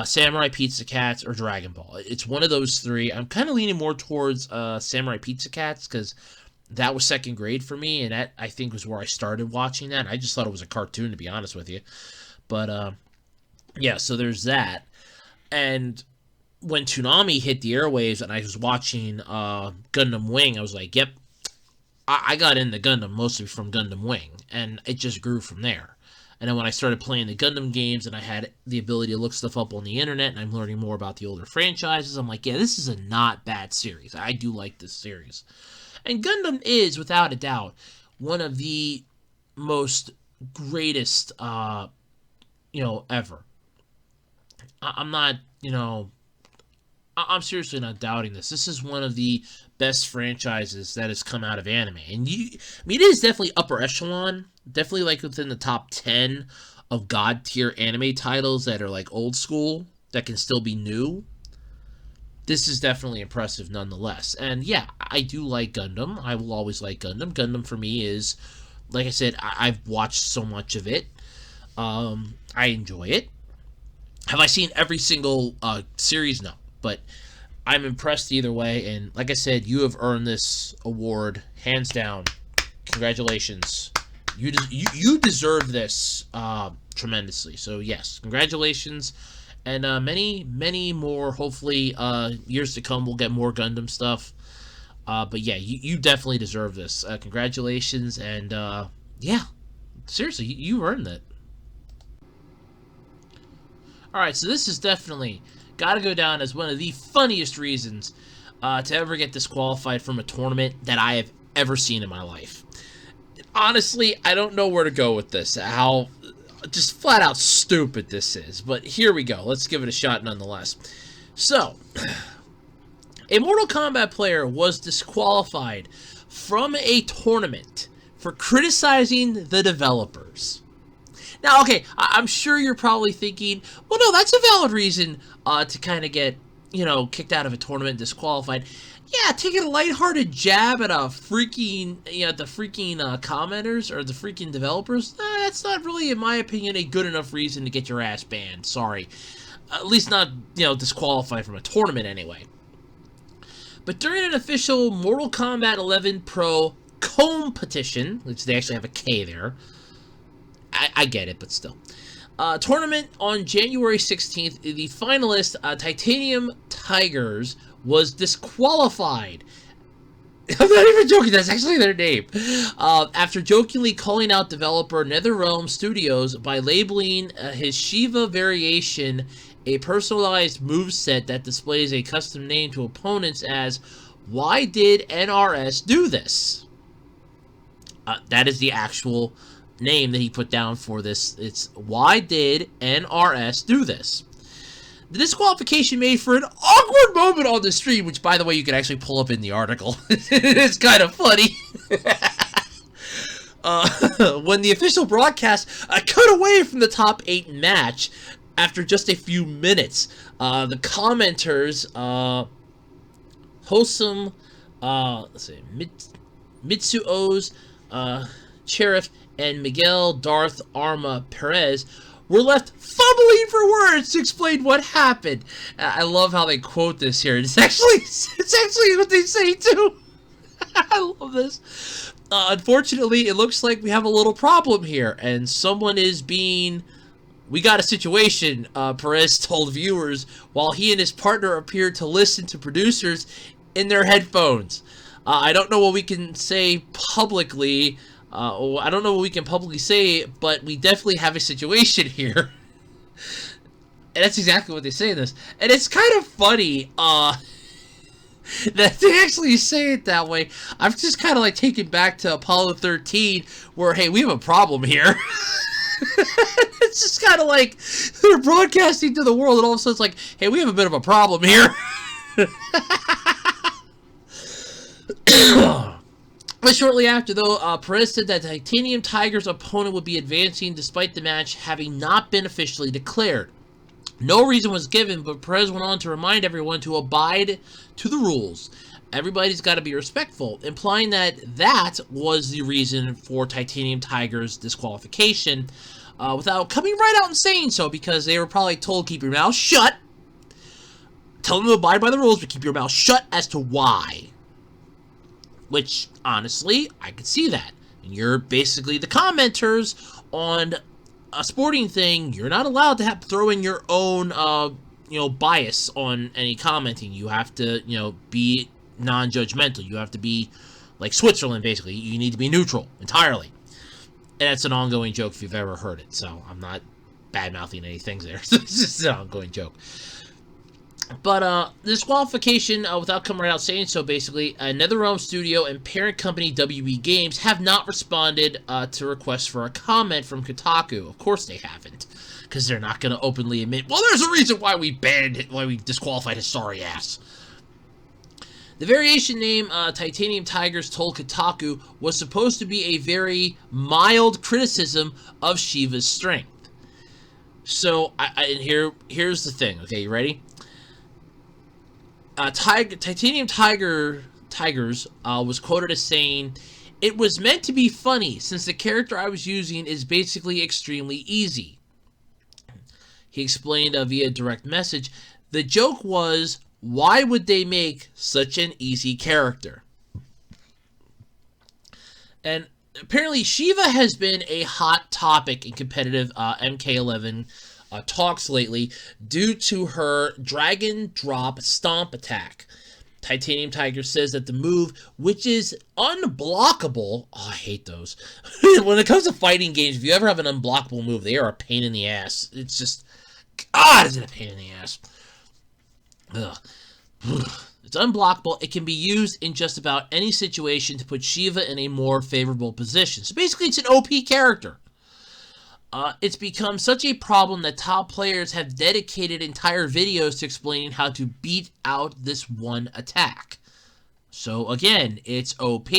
B: Samurai Pizza Cats, or Dragon Ball. It's one of those three. I'm kind of leaning more towards Samurai Pizza Cats, because that was second grade for me, and that, I think, was where I started watching that. I just thought it was a cartoon, to be honest with you. But, yeah, so there's that. And when Toonami hit the airwaves and I was watching Gundam Wing, I was like, yep, I got into Gundam mostly from Gundam Wing, and it just grew from there. And then when I started playing the Gundam games and I had the ability to look stuff up on the internet and I'm learning more about the older franchises, I'm like, yeah, this is a not bad series. I do like this series. And Gundam is, without a doubt, one of the most greatest, ever. I'm not, I'm seriously not doubting this. This is one of the best franchises that has come out of anime. And it is definitely upper echelon. Definitely like within the top 10 of god tier anime titles that are like old school, that can still be new. This is definitely impressive nonetheless. And yeah, I do like Gundam. I will always like Gundam. Gundam for me is, like I said, I've watched so much of it. I enjoy it. Have I seen every single series? No. But I'm impressed either way. And like I said, you have earned this award hands down. Congratulations. You deserve this tremendously. So yes, congratulations. And many more, hopefully, years to come, we'll get more Gundam stuff. But yeah, you definitely deserve this. Congratulations. And yeah, seriously, you earned it. Alright, so this is definitely got to go down as one of the funniest reasons to ever get disqualified from a tournament that I have ever seen in my life. Honestly, I don't know where to go with this. How just flat out stupid this is. But here we go. Let's give it a shot nonetheless. So, a Mortal Kombat player was disqualified from a tournament for criticizing the developers. Now, okay, I'm sure you're probably thinking, well, no, that's a valid reason to kind of get, kicked out of a tournament, disqualified. Yeah, taking a lighthearted jab at the freaking commenters or the freaking developers, that's not really, in my opinion, a good enough reason to get your ass banned. Sorry. At least not, disqualified from a tournament anyway. But during an official Mortal Kombat 11 Pro competition, which they actually have a K there, I get it, but still. Tournament on January 16th, the finalist, Titanium Tigers, was disqualified. I'm not even joking, that's actually their name. After jokingly calling out developer NetherRealm Studios by labeling his Shiva variation a personalized moveset that displays a custom name to opponents as, "Why did NRS do this?" That is the actual name that he put down for this. It's "Why did NRS do this?" The disqualification made for an awkward moment on the stream, which, by the way, you can actually pull up in the article. It's kind of funny. When the official broadcast cut away from the top 8 match after just a few minutes, the commenters, Hosum, Mitsuo's, Cherif, and Miguel Darth Arma Perez were left fumbling for words to explain what happened. I love how they quote this here. It's actually what they say too. I love this. Unfortunately, it looks like we have a little problem here, and someone is being... We got a situation, Perez told viewers, while he and his partner appeared to listen to producers in their headphones. I don't know what we can say publicly. I don't know what we can publicly say, but we definitely have a situation here. And that's exactly what they say in this. And it's kind of funny, that they actually say it that way. I'm just kind of like taken back to Apollo 13, where, hey, we have a problem here. It's just kind of like they're broadcasting to the world, and all of a sudden it's like, hey, we have a bit of a problem here. But shortly after, though, Perez said that Titanium Tiger's opponent would be advancing despite the match having not been officially declared. No reason was given, but Perez went on to remind everyone to abide to the rules. Everybody's got to be respectful, implying that that was the reason for Titanium Tiger's disqualification, without coming right out and saying so, because they were probably told, keep your mouth shut. Tell them to abide by the rules, but keep your mouth shut as to why. Which, honestly, I could see that. And you're basically the commenters on a sporting thing. You're not allowed to throw in your own, bias on any commenting. You have to, be non-judgmental. You have to be like Switzerland, basically. You need to be neutral entirely. And it's an ongoing joke if you've ever heard it, so I'm not bad-mouthing any things there. It's just an ongoing joke. But disqualification, without coming right out saying so, basically, NetherRealm Studio and parent company WB Games have not responded to requests for a comment from Kotaku. Of course they haven't, because they're not going to openly admit, well, there's a reason why we disqualified his sorry ass. The variation name, Titanium Tigers told Kotaku, was supposed to be a very mild criticism of Shiva's strength. So, here's the thing, okay, you ready? Titanium Tigers was quoted as saying, "It was meant to be funny, since the character I was using is basically extremely easy." He explained via direct message, the joke was, why would they make such an easy character? And apparently Shiva has been a hot topic in competitive MK11 talks lately due to her Dragon Drop Stomp attack. Titanium Tiger says that the move, which is unblockable, I hate those. When it comes to fighting games, if you ever have an unblockable move, they are a pain in the ass. It's just, God, is it a pain in the ass. Ugh. It's unblockable. It can be used in just about any situation to put Shiva in a more favorable position. So basically, it's an OP character. It's become such a problem that top players have dedicated entire videos to explaining how to beat out this one attack. So again, it's OP.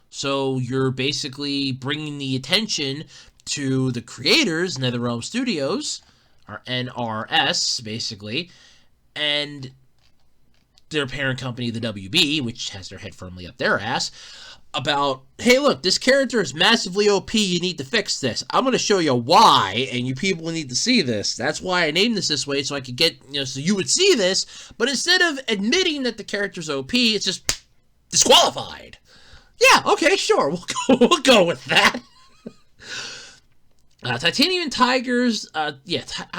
B: So you're basically bringing the attention to the creators, NetherRealm Studios, or NRS, basically, and their parent company, the WB, which has their head firmly up their ass, about, hey, look, this character is massively OP, you need to fix this. I'm going to show you why, and you people need to see this. That's why I named this way, so I could get, so you would see this, but instead of admitting that the character's OP, it's just disqualified. Yeah, okay, sure, we'll go with that. Titanium Tigers, I'm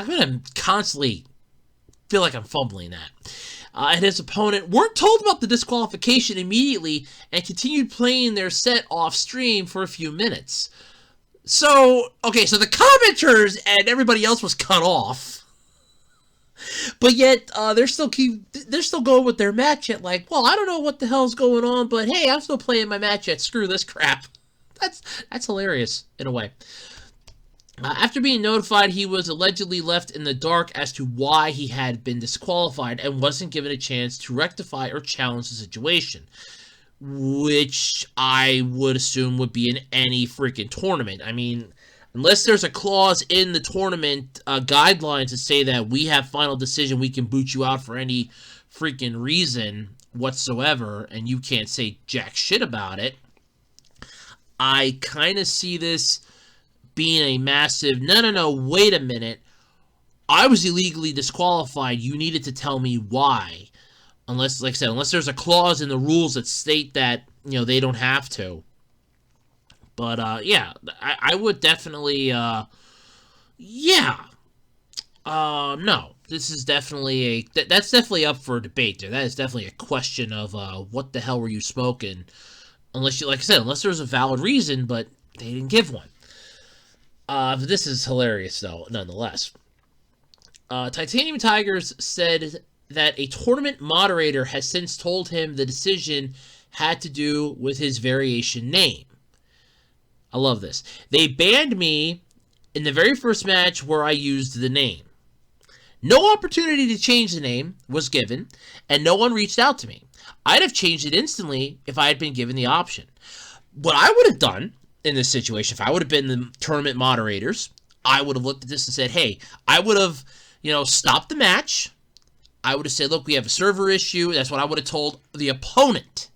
B: going to constantly feel like I'm fumbling that. And his opponent weren't told about the disqualification immediately and continued playing their set off stream for a few minutes. So the commenters and everybody else was cut off, but yet they're still going with their match yet. Like, well, I don't know what the hell's going on, but hey, I'm still playing my match yet. Screw this crap. That's hilarious in a way. After being notified, he was allegedly left in the dark as to why he had been disqualified and wasn't given a chance to rectify or challenge the situation, which I would assume would be in any freaking tournament. I mean, unless there's a clause in the tournament guidelines to say that we have final decision, we can boot you out for any freaking reason whatsoever, and you can't say jack shit about it, I kind of see this being a massive, no, wait a minute, I was illegally disqualified, you needed to tell me why. Unless, like I said, unless there's a clause in the rules that state that, they don't have to. But, I would definitely, no. This is definitely that's definitely up for debate there. That is definitely a question of, what the hell were you smoking? Unless unless there's a valid reason, but they didn't give one. This is hilarious, though, nonetheless. Titanium Tigers said that a tournament moderator has since told him the decision had to do with his variation name. I love this. They banned me in the very first match where I used the name. No opportunity to change the name was given, and no one reached out to me. I'd have changed it instantly if I had been given the option. What I would have done in this situation, if I would have been the tournament moderators, I would have looked at this and said, hey, I would have, stopped the match. I would have said, look, we have a server issue. That's what I would have told the opponent.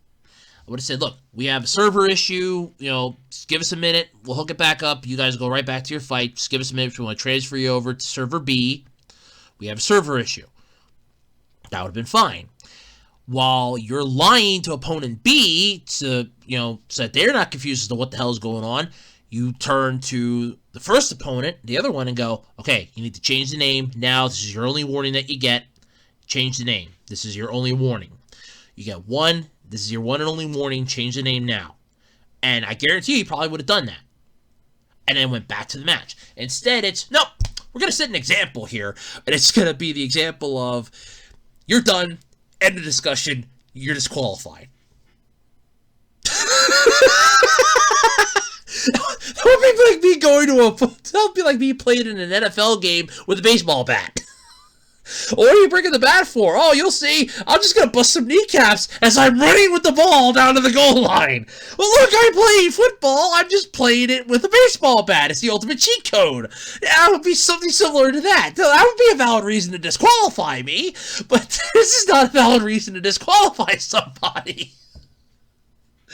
B: I would have said, look, we have a server issue. Just give us a minute. We'll hook it back up. You guys go right back to your fight. Just give us a minute. We want to transfer you over to server B. We have a server issue. That would have been fine. While you're lying to opponent B to, so that they're not confused as to what the hell is going on, you turn to the first opponent, the other one, and go, okay, you need to change the name. Now, this is your only warning that you get. Change the name. This is your only warning. You get one. This is your one and only warning. Change the name now. And I guarantee you probably would have done that. and then went back to the match. Instead, it's, no, we're going to set an example here, and it's going to be the example of, you're done, end of discussion, you're disqualified. That would be like me going to that would be like me playing in an NFL game with a baseball bat. What are you bringing the bat for? Oh, you'll see. I'm just going to bust some kneecaps as I'm running with the ball down to the goal line. Well, look, I'm playing football. I'm just playing it with a baseball bat. It's the ultimate cheat code. That would be something similar to that. That would be a valid reason to disqualify me, but this is not a valid reason to disqualify somebody.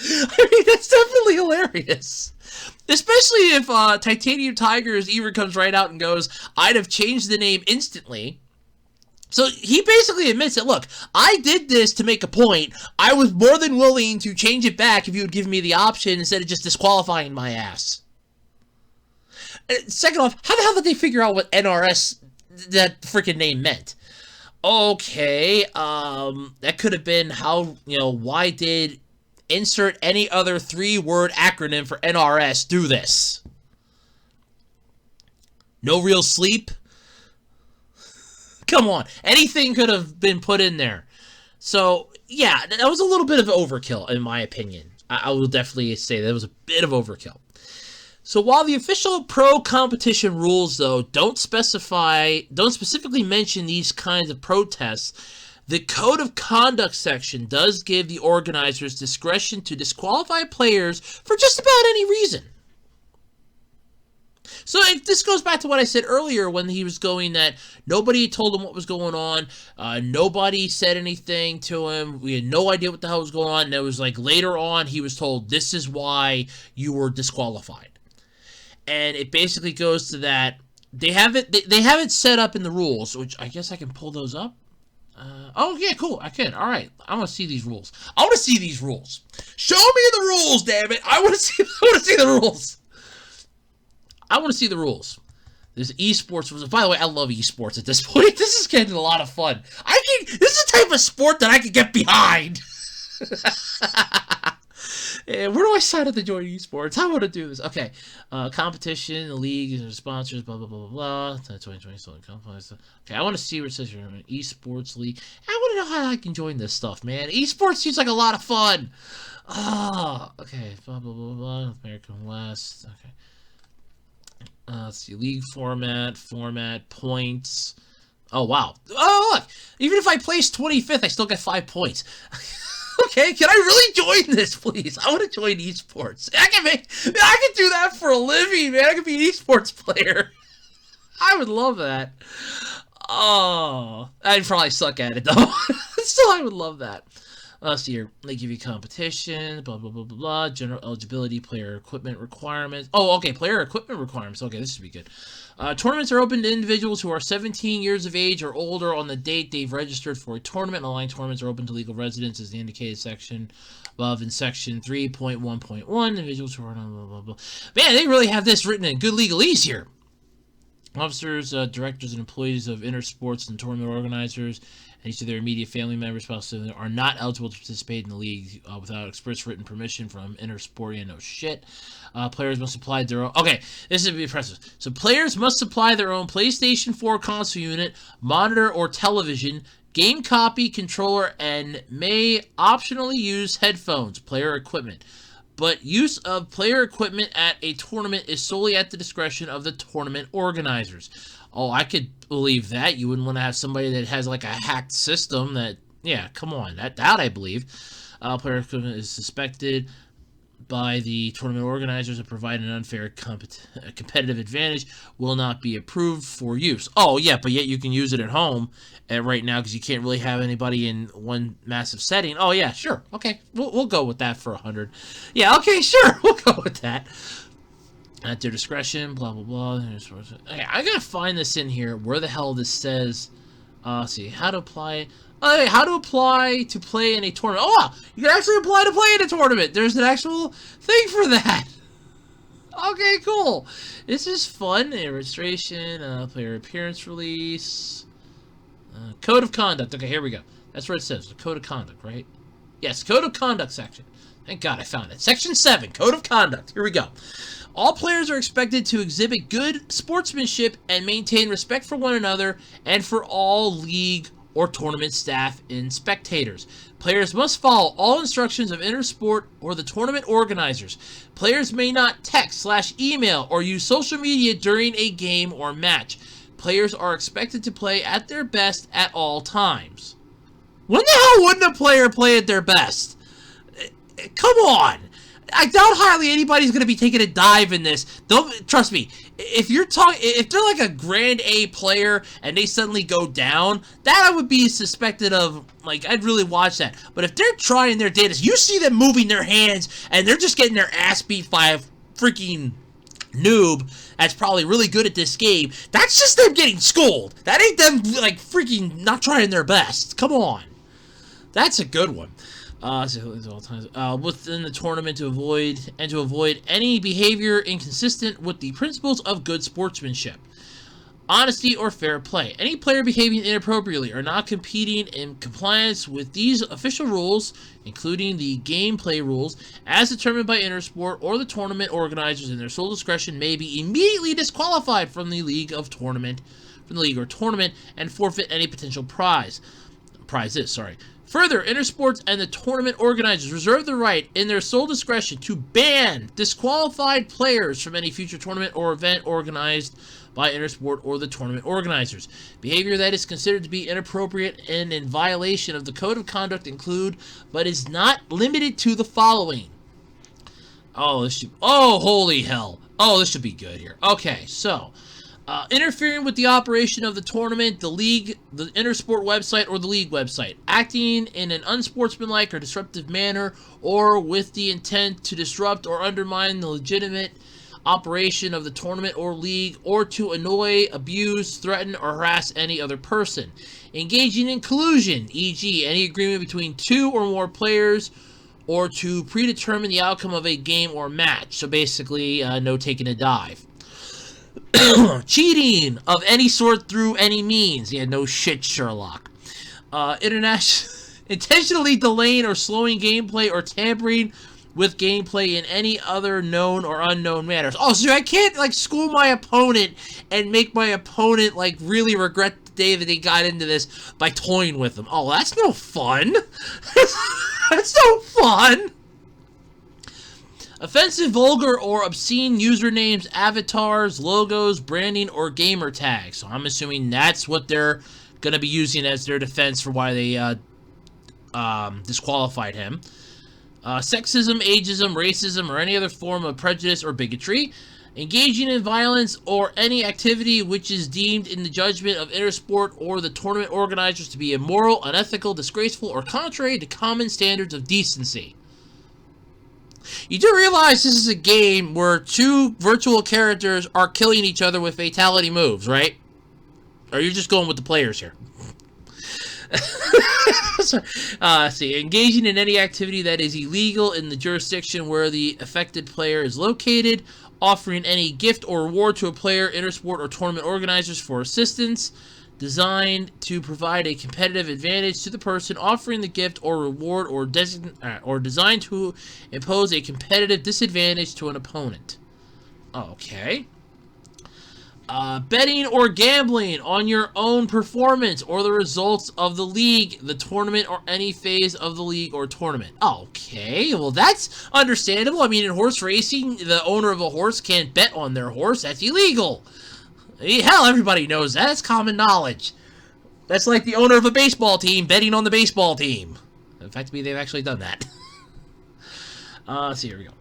B: I mean, that's definitely hilarious. Especially if Titanium Tiger's even comes right out and goes, I'd have changed the name instantly. So he basically admits that, look, I did this to make a point. I was more than willing to change it back if you would give me the option instead of just disqualifying my ass. Second off, how the hell did they figure out what NRS, that freaking name, meant? Okay, that could have been how, why did insert any other 3-word acronym for NRS do this? No real sleep? Come on. Anything could have been put in there. So, yeah, that was a little bit of overkill, in my opinion. I will definitely say that was a bit of overkill. So while the official pro competition rules, though, don't specifically mention these kinds of protests, the Code of Conduct section does give the organizers discretion to disqualify players for just about any reason. So this goes back to what I said earlier when he was going that nobody told him what was going on. Nobody said anything to him. We had no idea what the hell was going on. And it was like later on he was told, this is why you were disqualified. And it basically goes to that they have it set up in the rules, which I guess I can pull those up. Oh, yeah, cool. I can. All right. I want to see these rules. I want to see these rules. Show me the rules, damn it. I want to see the rules. I want to see the rules. There's esports rules. By the way, I love esports at this point. This is getting a lot of fun. This is the type of sport that I can get behind. Where do I sign up to join esports? I want to do this. Okay. Competition, the league, sponsors, blah, blah, blah, blah, blah. 2020 Okay, I want to see where it says you're in an esports league. I want to know how I can join this stuff, man. Esports seems like a lot of fun. Okay. Blah, blah, blah, blah. American West. Okay. Let's see, league format, points. Oh, wow. Oh, look, even if I place 25th, I still get 5 points. Okay, can I really join this, please? I want to join esports. I can do that for a living, man. I can be an esports player. I would love that. Oh, I'd probably suck at it, though. Still, I would love that. Let's see here. They give you competition, blah, blah, blah, blah, blah. General eligibility, player equipment requirements. Oh, okay, player equipment requirements. Okay, this should be good. Tournaments are open to individuals who are 17 years of age or older on the date they've registered for a tournament. Online tournaments are open to legal residents as the indicated section above in section 3.1.1. Individuals who are blah, blah, blah, blah. Man, they really have this written in good legalese here. Officers, directors, and employees of intersports and tournament organizers and each of their immediate family members, spouses, are not eligible to participate in the league without express written permission from Intersport. Yeah, no shit. Players must supply their own... Okay, this is impressive. So players must supply their own PlayStation 4 console unit, monitor or television, game copy, controller, and may optionally use headphones, player equipment. But use of player equipment at a tournament is solely at the discretion of the tournament organizers. Oh, I could believe that. You wouldn't want to have somebody that has like a hacked system that... Yeah, come on. That I believe. Player equipment is suspected by the tournament organizers to provide an unfair competitive advantage will not be approved for use. Oh, yeah, but yet you can use it at home right now because you can't really have anybody in one massive setting. Oh, yeah, sure. Okay, we'll go with that for 100. Yeah, okay, sure. We'll go with that. At their discretion, blah, blah, blah. Okay, I gotta find this in here. Where the hell this says... let's see, how to apply... Okay, how to apply to play in a tournament. Oh, wow, you can actually apply to play in a tournament. There's an actual thing for that. Okay, cool. This is fun. Registration, player appearance release, code of conduct. Okay, here we go. That's what it says, the code of conduct, right? Yes, Code of Conduct section. Thank God I found it. Section 7, Code of Conduct. Here we go. All players are expected to exhibit good sportsmanship and maintain respect for one another and for all league or tournament staff and spectators. Players must follow all instructions of Intersport or the tournament organizers. Players may not text/email or use social media during a game or match. Players are expected to play at their best at all times. When the hell wouldn't a player play at their best? Come on. I doubt highly anybody's going to be taking a dive in this. Trust me, if they're like a Grand A player and they suddenly go down, that I would be suspected of, like, I'd really watch that. But if they're trying their damnedest, you see them moving their hands and they're just getting their ass beat by a freaking noob that's probably really good at this game, that's just them getting schooled. That ain't them, like, freaking not trying their best. Come on. That's a good one. Within the tournament to avoid any behavior inconsistent with the principles of good sportsmanship, honesty, or fair play. Any player behaving inappropriately or not competing in compliance with these official rules, including the gameplay rules, as determined by Intersport or the tournament organizers in their sole discretion, may be immediately disqualified from the league or tournament, and forfeit any potential prizes. Further, Intersports and the tournament organizers reserve the right, in their sole discretion, to ban disqualified players from any future tournament or event organized by Intersport or the tournament organizers. Behavior that is considered to be inappropriate and in violation of the Code of Conduct include, but is not limited to, the following. Holy hell. This should be good here. Okay, so interfering with the operation of the tournament, the league, the Intersport website, or the league website. Acting in an unsportsmanlike or disruptive manner, or with the intent to disrupt or undermine the legitimate operation of the tournament or league, or to annoy, abuse, threaten, or harass any other person. Engaging in collusion, e.g. any agreement between two or more players, or to predetermine the outcome of a game or match. So basically, no taking a dive. Cheating of any sort through any means. Yeah, no shit, Sherlock. Intentionally delaying or slowing gameplay or tampering with gameplay in any other known or unknown manners. So I can't, like, school my opponent and make my opponent, like, really regret the day that they got into this by toying with them. That's no fun. That's no fun. Offensive, vulgar, or obscene usernames, avatars, logos, branding, or gamer tags. So I'm assuming that's what they're going to be using as their defense for why they disqualified him. Sexism, ageism, racism, or any other form of prejudice or bigotry. Engaging in violence or any activity which is deemed in the judgment of Intersport or the tournament organizers to be immoral, unethical, disgraceful, or contrary to common standards of decency. You do realize this is a game where two virtual characters are killing each other with fatality moves, right? Or you're just going with the players here? Engaging in any activity that is illegal in the jurisdiction where the affected player is located. Offering any gift or reward to a player, Intersport, or tournament organizers for assistance. Designed to provide a competitive advantage to the person offering the gift or reward, or designed to impose a competitive disadvantage to an opponent. Okay. Betting or gambling on your own performance or the results of the league, the tournament, or any phase of the league or tournament. Okay, well, that's understandable. I mean, in horse racing, the owner of a horse can't bet on their horse. That's illegal. Hell, everybody knows that. It's common knowledge. That's like the owner of a baseball team betting on the baseball team. In fact, they've actually done that. Let's see, here we go.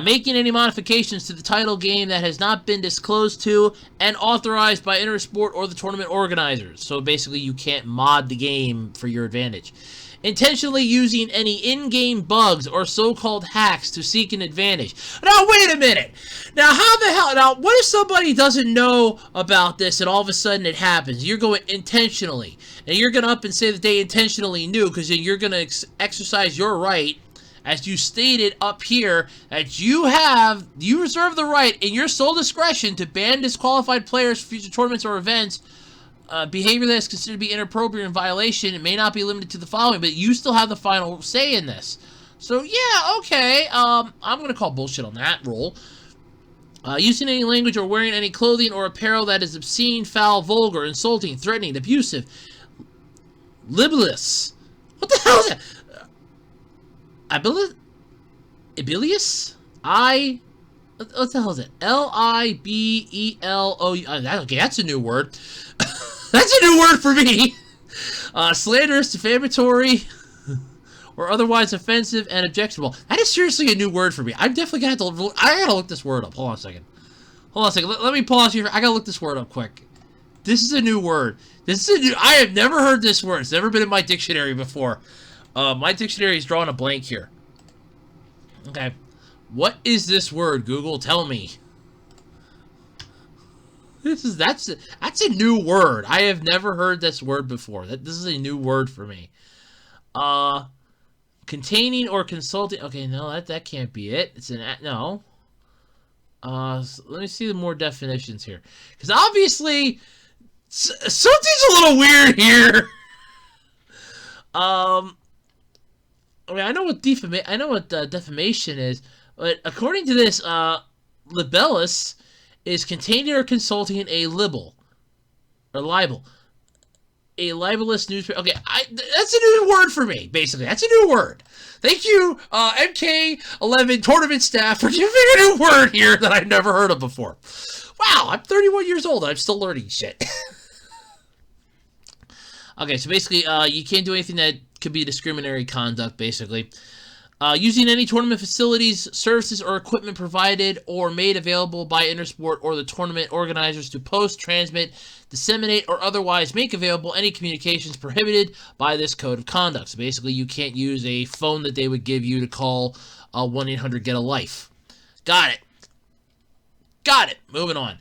B: Making any modifications to the title game that has not been disclosed to and authorized by Intersport or the tournament organizers. So basically, you can't mod the game for your advantage. Intentionally using any in-game bugs or so-called hacks to seek an advantage. Now, wait a minute. Now, how the hell... Now, what if somebody doesn't know about this and all of a sudden it happens? You're going intentionally. And you're going to up and say that they intentionally knew because you're going to exercise your right, as you stated up here, that you reserve the right in your sole discretion to ban disqualified players for future tournaments or events behavior that is considered to be inappropriate and violation, it may not be limited to the following, but you still have the final say in this. So, yeah, okay, I'm going to call bullshit on that rule. Using any language or wearing any clothing or apparel that is obscene, foul, vulgar, insulting, threatening, abusive, libelous. What the hell is that? Abilious? What the hell is it? Libelou. Okay, that's a new word. That's a new word for me. Slanderous, defamatory, or otherwise offensive and objectionable. That is seriously a new word for me. I'm definitely gonna have to. I gotta look this word up. Hold on a second. Let me pause here. I gotta look this word up quick. This is a new word. I have never heard this word. It's never been in my dictionary before. My dictionary is drawing a blank here. Okay. What is this word, Google? Tell me. That's a new word. I have never heard this word before. This is a new word for me. Containing or consulting. Okay, no, that can't be it. It's no. So let me see the more definitions here, because obviously something's a little weird here. I mean, I know what defamation is, but according to this, libellous is containing or consulting a libel. A libelous newspaper. Okay, that's a new word for me, basically. That's a new word. Thank you, MK11 tournament staff, for giving me a new word here that I've never heard of before. Wow, I'm 31 years old and I'm still learning shit. Okay, so basically, you can't do anything that could be discriminatory conduct, basically. Using any tournament facilities, services, or equipment provided or made available by Intersport or the tournament organizers to post, transmit, disseminate, or otherwise make available any communications prohibited by this code of conduct. So basically, you can't use a phone that they would give you to call 1-800-GET-A-LIFE. Got it. Moving on.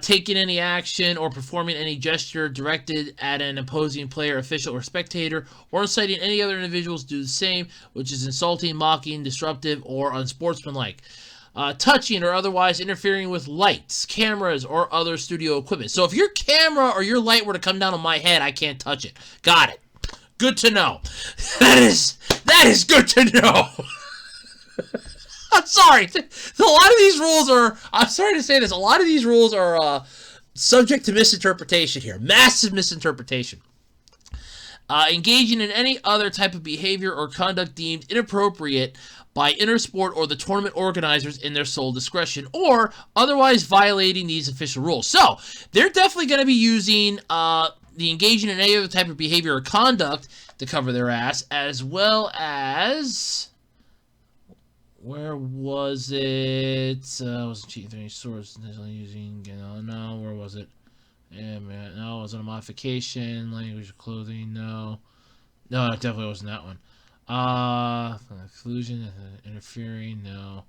B: Taking any action or performing any gesture directed at an opposing player, official, or spectator, or inciting any other individuals to do the same, which is insulting, mocking, disruptive, or unsportsmanlike. Touching or otherwise interfering with lights, cameras, or other studio equipment. So if your camera or your light were to come down on my head, I can't touch it. Got it. Good to know. That is good to know. I'm sorry. A lot of these rules are, I'm sorry to say this, a lot of these rules are subject to misinterpretation here. Massive misinterpretation. Engaging in any other type of behavior or conduct deemed inappropriate by Intersport or the tournament organizers in their sole discretion, or otherwise violating these official rules. So, they're definitely going to be using the engaging in any other type of behavior or conduct to cover their ass, as well as... Where was it? I wasn't cheating through any source, intentionally using, no, where was it? Yeah, man, no, it wasn't a modification, language or clothing, no. No, it definitely wasn't that one. Exclusion, interfering, no.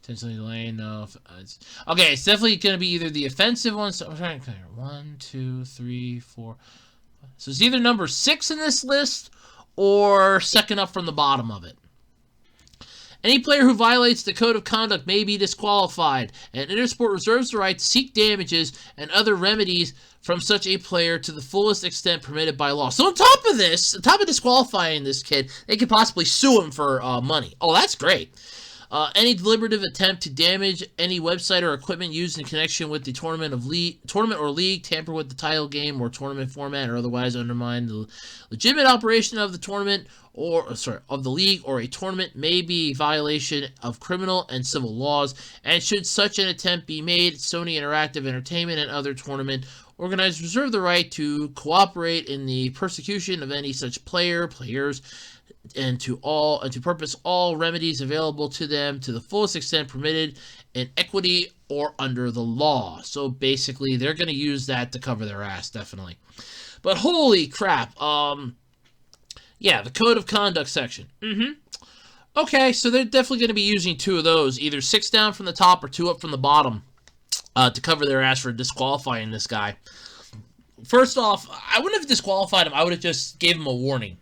B: Intentionally delaying, no. Okay, it's definitely going to be either the offensive one, so I'm trying to clear. 1, 2, 3, 4. So it's either number 6 in this list, or second up from the bottom of it. Any player who violates the code of conduct may be disqualified, and Intersport reserves the right to seek damages and other remedies from such a player to the fullest extent permitted by law. So on top of this, on top of disqualifying this kid, they could possibly sue him for money. Oh, that's great. Any deliberative attempt to damage any website or equipment used in connection with the tournament or league, tamper with the title game or tournament format, or otherwise undermine the legitimate operation of the tournament of the league or a tournament may be a violation of criminal and civil laws. And should such an attempt be made, Sony Interactive Entertainment and other tournament organizers reserve the right to cooperate in the persecution of any such players, and to purpose all remedies available to them to the fullest extent permitted in equity or under the law. So basically, they're going to use that to cover their ass, definitely. But holy crap, yeah, the code of conduct section. Okay, so they're definitely going to be using 2 of those, either 6 down from the top or 2 up from the bottom, to cover their ass for disqualifying this guy. First off, I wouldn't have disqualified him. I would have just gave him a warning.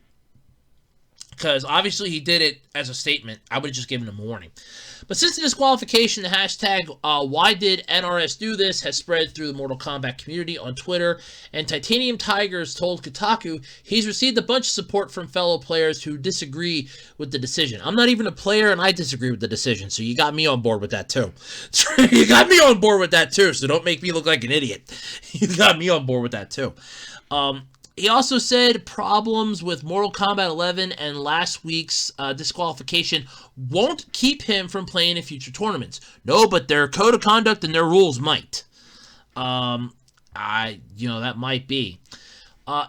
B: because obviously he did it as a statement. I would have just given him a warning. But since the disqualification, the hashtag why did NRS do this has spread through the Mortal Kombat community on Twitter, and Titanium Tigers told Kotaku he's received a bunch of support from fellow players who disagree with the decision. I'm not even a player, and I disagree with the decision, so you got me on board with that too. You got me on board with that too, so don't make me look like an idiot. You got me on board with that too. He also said problems with Mortal Kombat 11 and last week's disqualification won't keep him from playing in future tournaments. No, but their code of conduct and their rules might. That might be.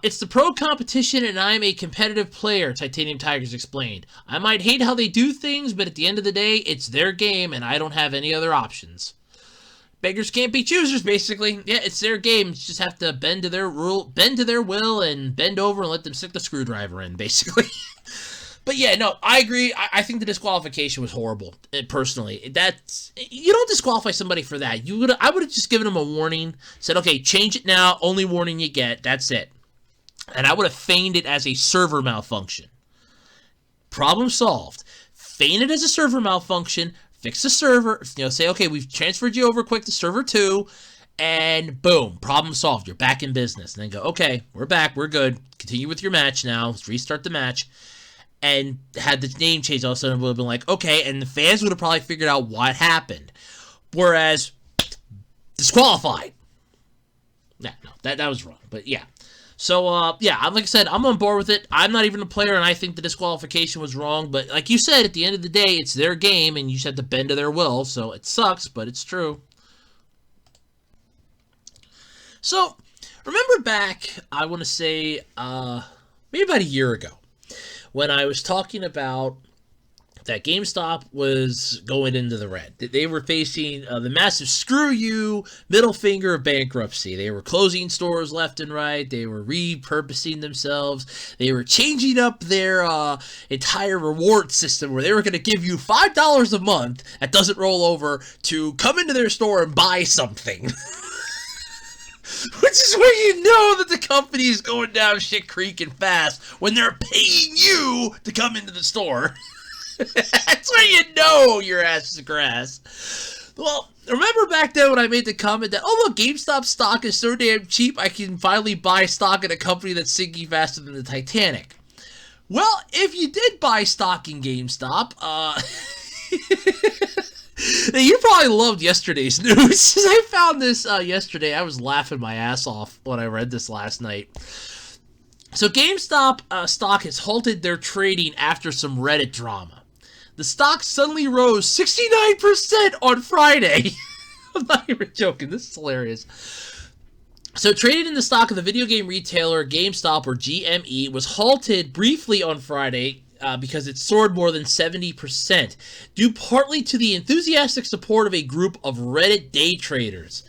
B: It's the pro competition and I'm a competitive player, Titanium Tigers explained. I might hate how they do things, but at the end of the day, it's their game and I don't have any other options. Beggars can't be choosers, basically. Yeah, it's their game. You just have to bend to their will, and bend over and let them stick the screwdriver in, basically. But yeah, no, I agree. I think the disqualification was horrible, personally. You don't disqualify somebody for that. I would have just given them a warning, said, okay, change it now, only warning you get, that's it. And I would have feigned it as a server malfunction. Problem solved. Feign it as a server malfunction, fix the server, say, okay, we've transferred you over quick to server 2, and boom, problem solved. You're back in business. And then go, okay, we're back, we're good. Continue with your match now. Let's restart the match. And had the name change, all of a sudden it would have been like, okay, and the fans would have probably figured out what happened. Whereas, disqualified. No, that was wrong, but yeah. So, like I said, I'm on board with it. I'm not even a player, and I think the disqualification was wrong. But like you said, at the end of the day, it's their game, and you just have to bend to their will. So it sucks, but it's true. So, remember back, I want to say, maybe about a year ago, when I was talking about that GameStop was going into the red. They were facing the massive screw you, middle finger of bankruptcy. They were closing stores left and right. They were repurposing themselves. They were changing up their entire reward system where they were going to give you $5 a month that doesn't roll over to come into their store and buy something. Which is where you know that the company is going down shit creek and fast when they're paying you to come into the store. That's where you know your ass is grass. Well, remember back then when I made the comment that, oh look, GameStop stock is so damn cheap I can finally buy stock in a company that's sinking faster than the Titanic. Well, if you did buy stock in GameStop, you probably loved yesterday's news. I found this yesterday. I was laughing my ass off when I read this last night. So GameStop stock has halted their trading after some Reddit drama. The stock suddenly rose 69% on Friday. I'm not even joking. This is hilarious. So trading in the stock of the video game retailer GameStop, or GME, was halted briefly on Friday because it soared more than 70%, due partly to the enthusiastic support of a group of Reddit day traders.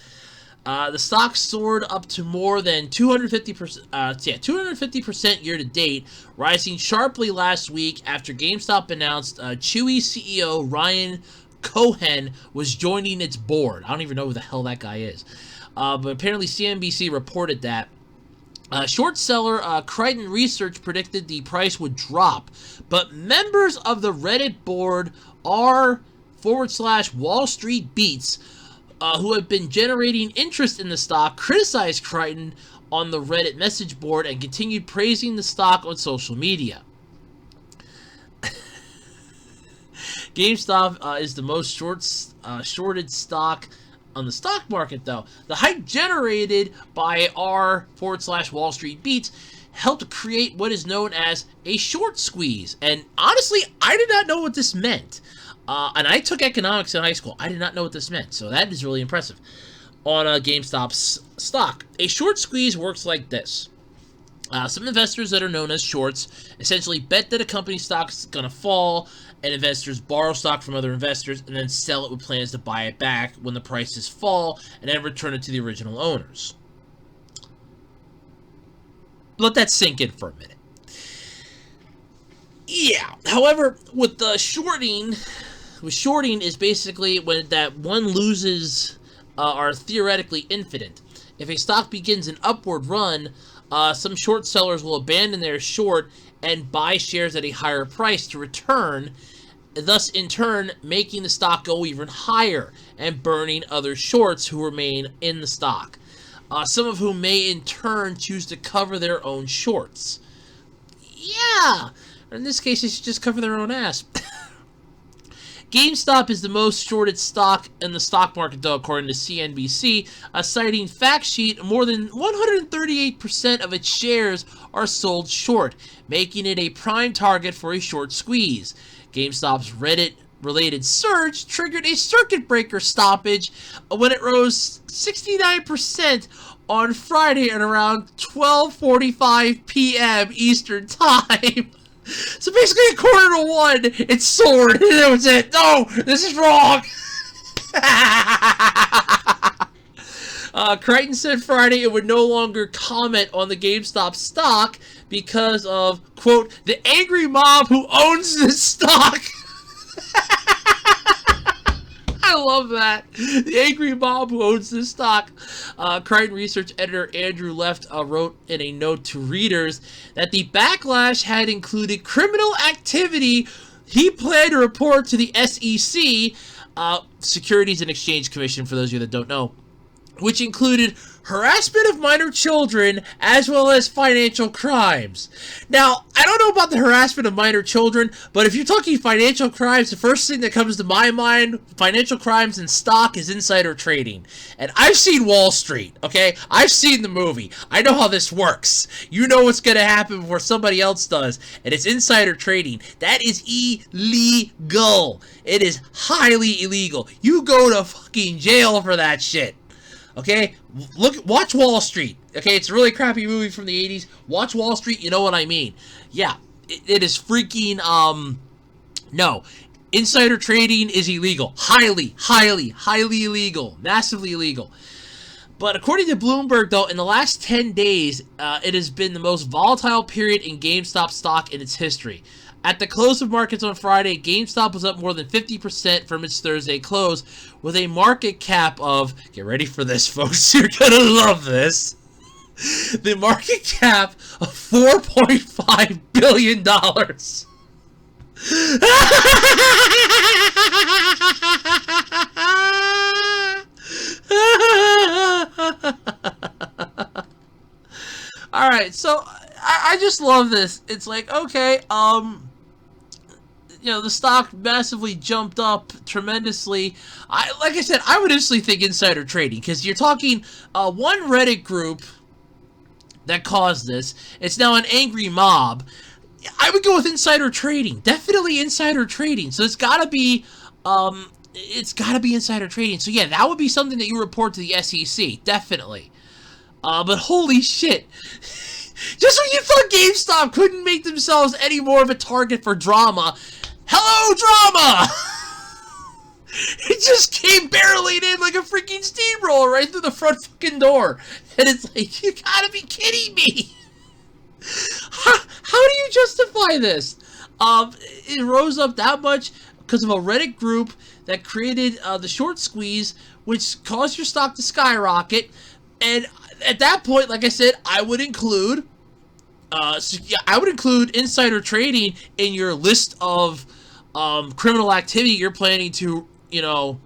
B: The stock soared up to more than 250% year to date, rising sharply last week after GameStop announced Chewy CEO Ryan Cohen was joining its board. I don't even know who the hell that guy is. But apparently CNBC reported that. Short seller Crichton Research predicted the price would drop, but members of the Reddit board r/Wall Street Beats, who have been generating interest in the stock, criticized Crichton on the Reddit message board and continued praising the stock on social media. GameStop is the most shorted stock on the stock market, though. The hype generated by r/Wall Street Beats helped create what is known as a short squeeze. And honestly, I did not know what this meant. And I took economics in high school. I did not know what this meant, so that is really impressive. On GameStop's stock, a short squeeze works like this. Some investors that are known as shorts essentially bet that a company's stock is going to fall, and investors borrow stock from other investors and then sell it with plans to buy it back when the prices fall and then return it to the original owners. Let that sink in for a minute. Yeah, however, with the shorting is basically when that one loses are theoretically infinite. If a stock begins an upward run, some short sellers will abandon their short and buy shares at a higher price to return, thus in turn making the stock go even higher and burning other shorts who remain in the stock. Some of whom may in turn choose to cover their own shorts. Yeah! In this case, they should just cover their own ass. GameStop is the most shorted stock in the stock market, though, according to CNBC, citing fact sheet, more than 138% of its shares are sold short, making it a prime target for a short squeeze. GameStop's Reddit-related surge triggered a circuit breaker stoppage when it rose 69% on Friday at around 12:45 p.m. Eastern Time. So basically, at 1:45, it soared, and that was it. No, this is wrong. Crichton said Friday it would no longer comment on the GameStop stock because of, quote, the angry mob who owns this stock. I love that. The angry mob who owns this stock. Crichton research editor Andrew Left wrote in a note to readers that the backlash had included criminal activity he planned to report to the SEC, Securities and Exchange Commission, for those of you that don't know, which included harassment of minor children as well as financial crimes. Now, I don't know about the harassment of minor children, but if you're talking financial crimes, the first thing that comes to my mind, financial crimes in stock, is insider trading. And I've seen Wall Street, okay? I've seen the movie. I know how this works. You know what's going to happen before somebody else does, and it's insider trading. That is illegal. It is highly illegal. You go to fucking jail for that shit. Okay, watch Wall Street. Okay, it's a really crappy movie from the 80s. Watch Wall Street, you know what I mean. Yeah, it is freaking, no. Insider trading is illegal. Highly, highly, highly illegal. Massively illegal. But according to Bloomberg, though, in the last 10 days, it has been the most volatile period in GameStop stock in its history. At the close of markets on Friday, GameStop was up more than 50% from its Thursday close, with a market cap of, get ready for this, folks, you're gonna love this, the market cap of $4.5 billion. Alright, so I just love this. It's like, okay, you know, the stock massively jumped up tremendously. Like I said, I would instantly think insider trading, because you're talking one Reddit group that caused this. It's now an angry mob. I would go with insider trading. Definitely insider trading. So it's gotta be insider trading. So yeah, that would be something that you report to the SEC. Definitely. But holy shit. Just when you thought GameStop couldn't make themselves any more of a target for drama, hello, drama! It just came barreling in like a freaking steamroller right through the front fucking door. And it's like, you gotta be kidding me! How do you justify this? It rose up that much because of a Reddit group that created the short squeeze, which caused your stock to skyrocket. And at that point, like I said, I would include insider trading in your list of criminal activity you're planning to, you know,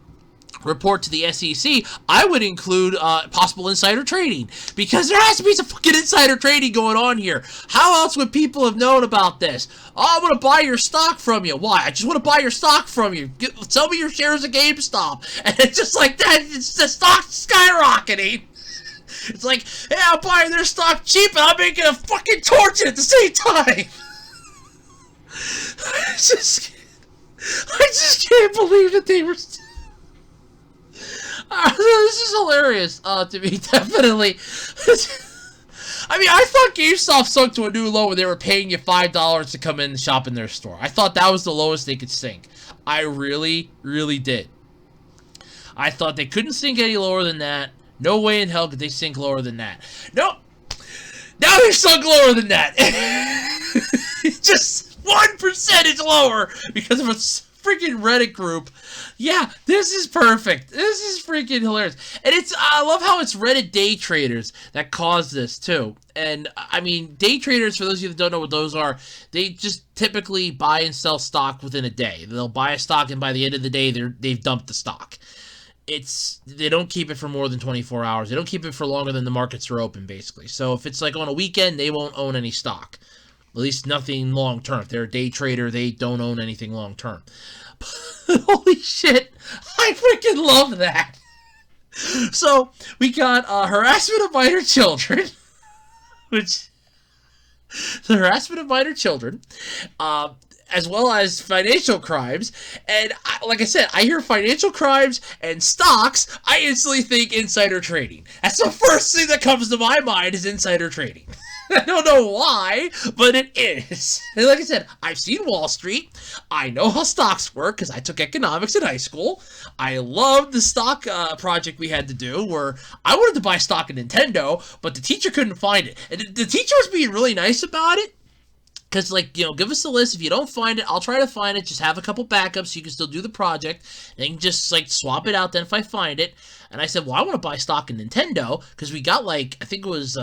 B: report to the SEC. I would include possible insider trading, because there has to be some fucking insider trading going on here. How else would people have known about this? Oh, I want to buy your stock from you. Why? I just want to buy your stock from you. Sell me your shares of GameStop. And it's just like that. It's the stock skyrocketing. It's like, hey, I'm buying their stock cheap and I'm making a fucking fortune at the same time. I just can't believe that they were... this is hilarious to me, definitely. I mean, I thought GameStop sunk to a new low when they were paying you $5 to come in and shop in their store. I thought that was the lowest they could sink. I really, really did. I thought they couldn't sink any lower than that. No way in hell could they sink lower than that. Nope. Now they're sunk lower than that. Just 1% lower because of a freaking Reddit group. Yeah, this is perfect. This is freaking hilarious. And I love how it's Reddit day traders that caused this too. And I mean, day traders, for those of you that don't know what those are, they just typically buy and sell stock within a day. They'll buy a stock, and by the end of the day, they've dumped the stock. They don't keep it for more than 24 hours. They don't keep it for longer than the markets are open, basically. So if it's like on a weekend, they won't own any stock. At least nothing long term. If they're a day trader, they don't own anything long term. Holy shit, I freaking love that. So we got harassment of minor children, which the harassment of minor children, as well as financial crimes. And like I said, I hear financial crimes and stocks, I instantly think insider trading. That's the first thing that comes to my mind is insider trading. I don't know why, but it is. And like I said, I've seen Wall Street. I know how stocks work because I took economics in high school. I loved the stock project we had to do where I wanted to buy stock in Nintendo, but the teacher couldn't find it. And the teacher was being really nice about it. Because, like, give us the list. If you don't find it, I'll try to find it. Just have a couple backups so you can still do the project. And you can just, like, swap it out then if I find it. And I said, well, I want to buy stock in Nintendo because we got, like, I think it was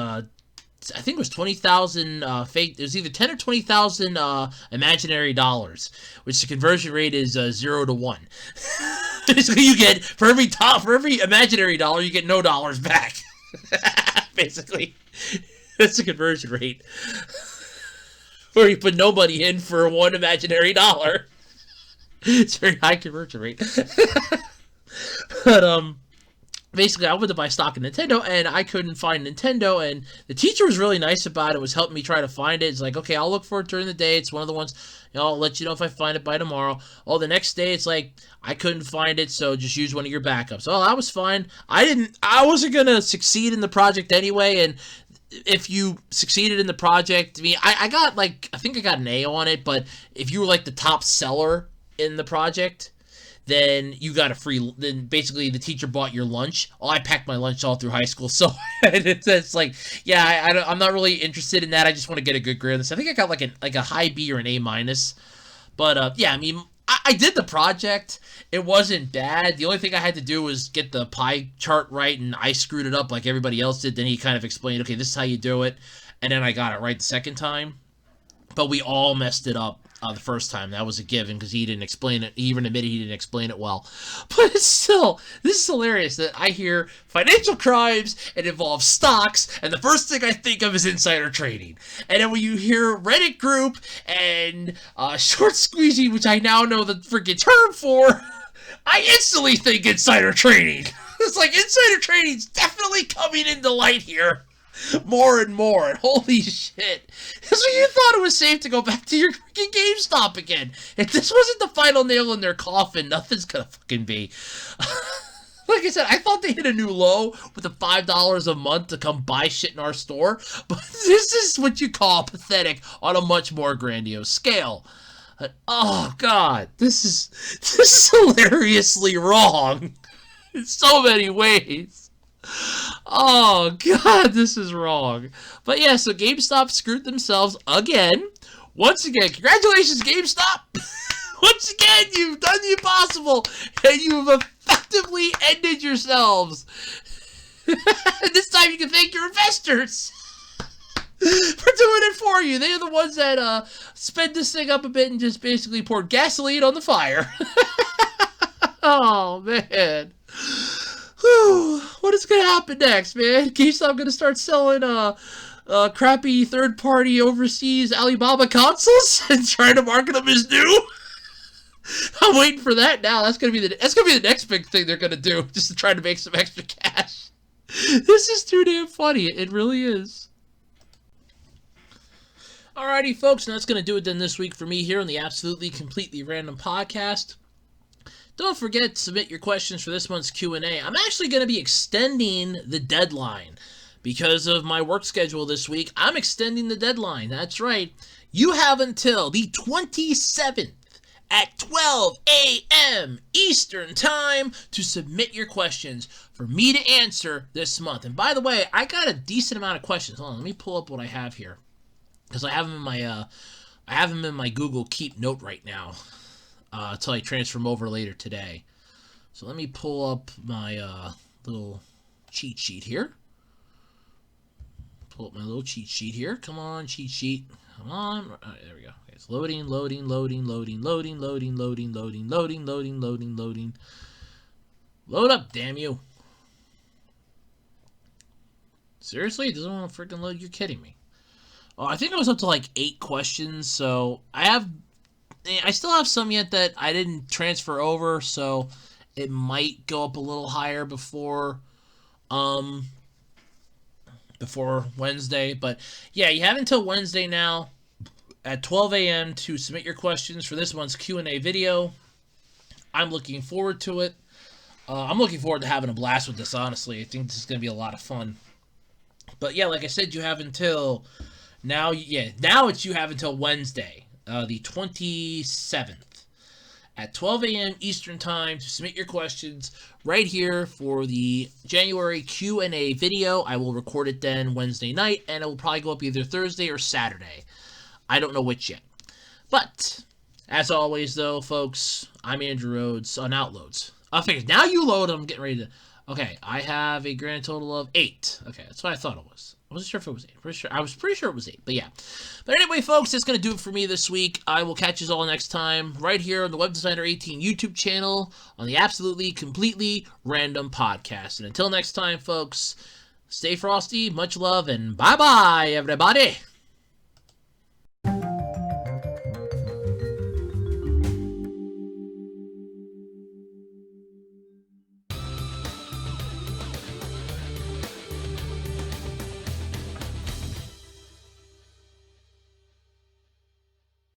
B: 20,000 fake. It was either 10 or 20,000 imaginary dollars, which the conversion rate is 0 to 1. So you get for every imaginary dollar, you get no dollars back. Basically, that's the conversion rate. Where you put nobody in for one imaginary dollar. It's a very high conversion rate. But basically, I wanted to buy stock in Nintendo, and I couldn't find Nintendo, and the teacher was really nice about it, was helping me try to find it. It's like, okay, I'll look for it during the day. It's one of the ones, I'll let you know if I find it by tomorrow. Oh, the next day, it's like, I couldn't find it, so just use one of your backups. Oh, that was fine. I wasn't going to succeed in the project anyway, and if you succeeded in the project, I mean, I got, like, I think I got an A on it, but if you were, like, the top seller in the project, then you got then basically the teacher bought your lunch. Oh, I packed my lunch all through high school, so it's like, yeah, I'm not really interested in that. I just want to get a good grade on this. I think I got like a high B or an A minus, but yeah, I mean, I did the project. It wasn't bad. The only thing I had to do was get the pie chart right, and I screwed it up like everybody else did. Then he kind of explained, okay, this is how you do it, and then I got it right the second time. But we all messed it up the first time. That was a given because he didn't explain it. He even admitted he didn't explain it well. But it's still, this is hilarious that I hear financial crimes, it involves stocks, and the first thing I think of is insider trading. And then when you hear Reddit group and short squeezy, which I now know the freaking term for, I instantly think insider trading. It's like insider trading's definitely coming into light here. More and more, and holy shit. So you thought it was safe to go back to your freaking GameStop again. If this wasn't the final nail in their coffin, nothing's gonna fucking be. Like I said, I thought they hit a new low with the $5 a month to come buy shit in our store, but this is what you call pathetic on a much more grandiose scale. Oh god, this is hilariously wrong in so many ways. Oh god, this is wrong. But yeah, so GameStop screwed themselves again. Once again, congratulations, GameStop. Once again, you've done the impossible, and you've effectively ended yourselves. This time you can thank your investors for doing it for you. They're the ones that sped this thing up a bit and just basically poured gasoline on the fire. Oh man. What is gonna happen next, man? GameStop gonna start selling crappy third-party overseas Alibaba consoles and trying to market them as new? I'm waiting for that now. That's gonna be the next big thing they're gonna do, just to try to make some extra cash. This is too damn funny. It really is. Alrighty, folks, and that's gonna do it then this week for me here on the Absolutely Completely Random Podcast. Don't forget to submit your questions for this month's Q&A. I'm actually going to be extending the deadline. Because of my work schedule this week, I'm extending the deadline. That's right. You have until the 27th at 12 a.m. Eastern Time to submit your questions for me to answer this month. And by the way, I got a decent amount of questions. Hold on, let me pull up what I have here. Because I have them in my Google Keep note right now. until I transfer them over later today. So let me pull up my little cheat sheet here. Pull up my little cheat sheet here. Come on, cheat sheet. Come on. All right, there we go. Okay, it's loading. Load up, damn you. Seriously? It doesn't want to freaking load? You're kidding me. Oh, I think I was up to like 8 questions, so I still have some yet that I didn't transfer over, so it might go up a little higher before Wednesday. But yeah, you have until Wednesday now at 12 a.m. to submit your questions for this month's Q&A video. I'm looking forward to it. I'm looking forward to having a blast with this, honestly. I think this is going to be a lot of fun. But yeah, like I said, you have until now. Yeah, now you have until Wednesday, the 27th, at 12 a.m. Eastern Time to submit your questions right here for the January Q&A video. I will record it then Wednesday night, and it will probably go up either Thursday or Saturday. I don't know which yet. But as always, though, folks, I'm Andrew Rhodes on Outloads. I figured now you load. I'm getting ready to. Okay, I have a grand total of 8. Okay, that's what I thought it was. I wasn't sure if it was 8. I was pretty sure it was 8, but yeah. But anyway, folks, that's going to do it for me this week. I will catch you all next time right here on the Web Designer 18 YouTube channel on the Absolutely Completely Random Podcast. And until next time, folks, stay frosty, much love, and bye-bye, everybody.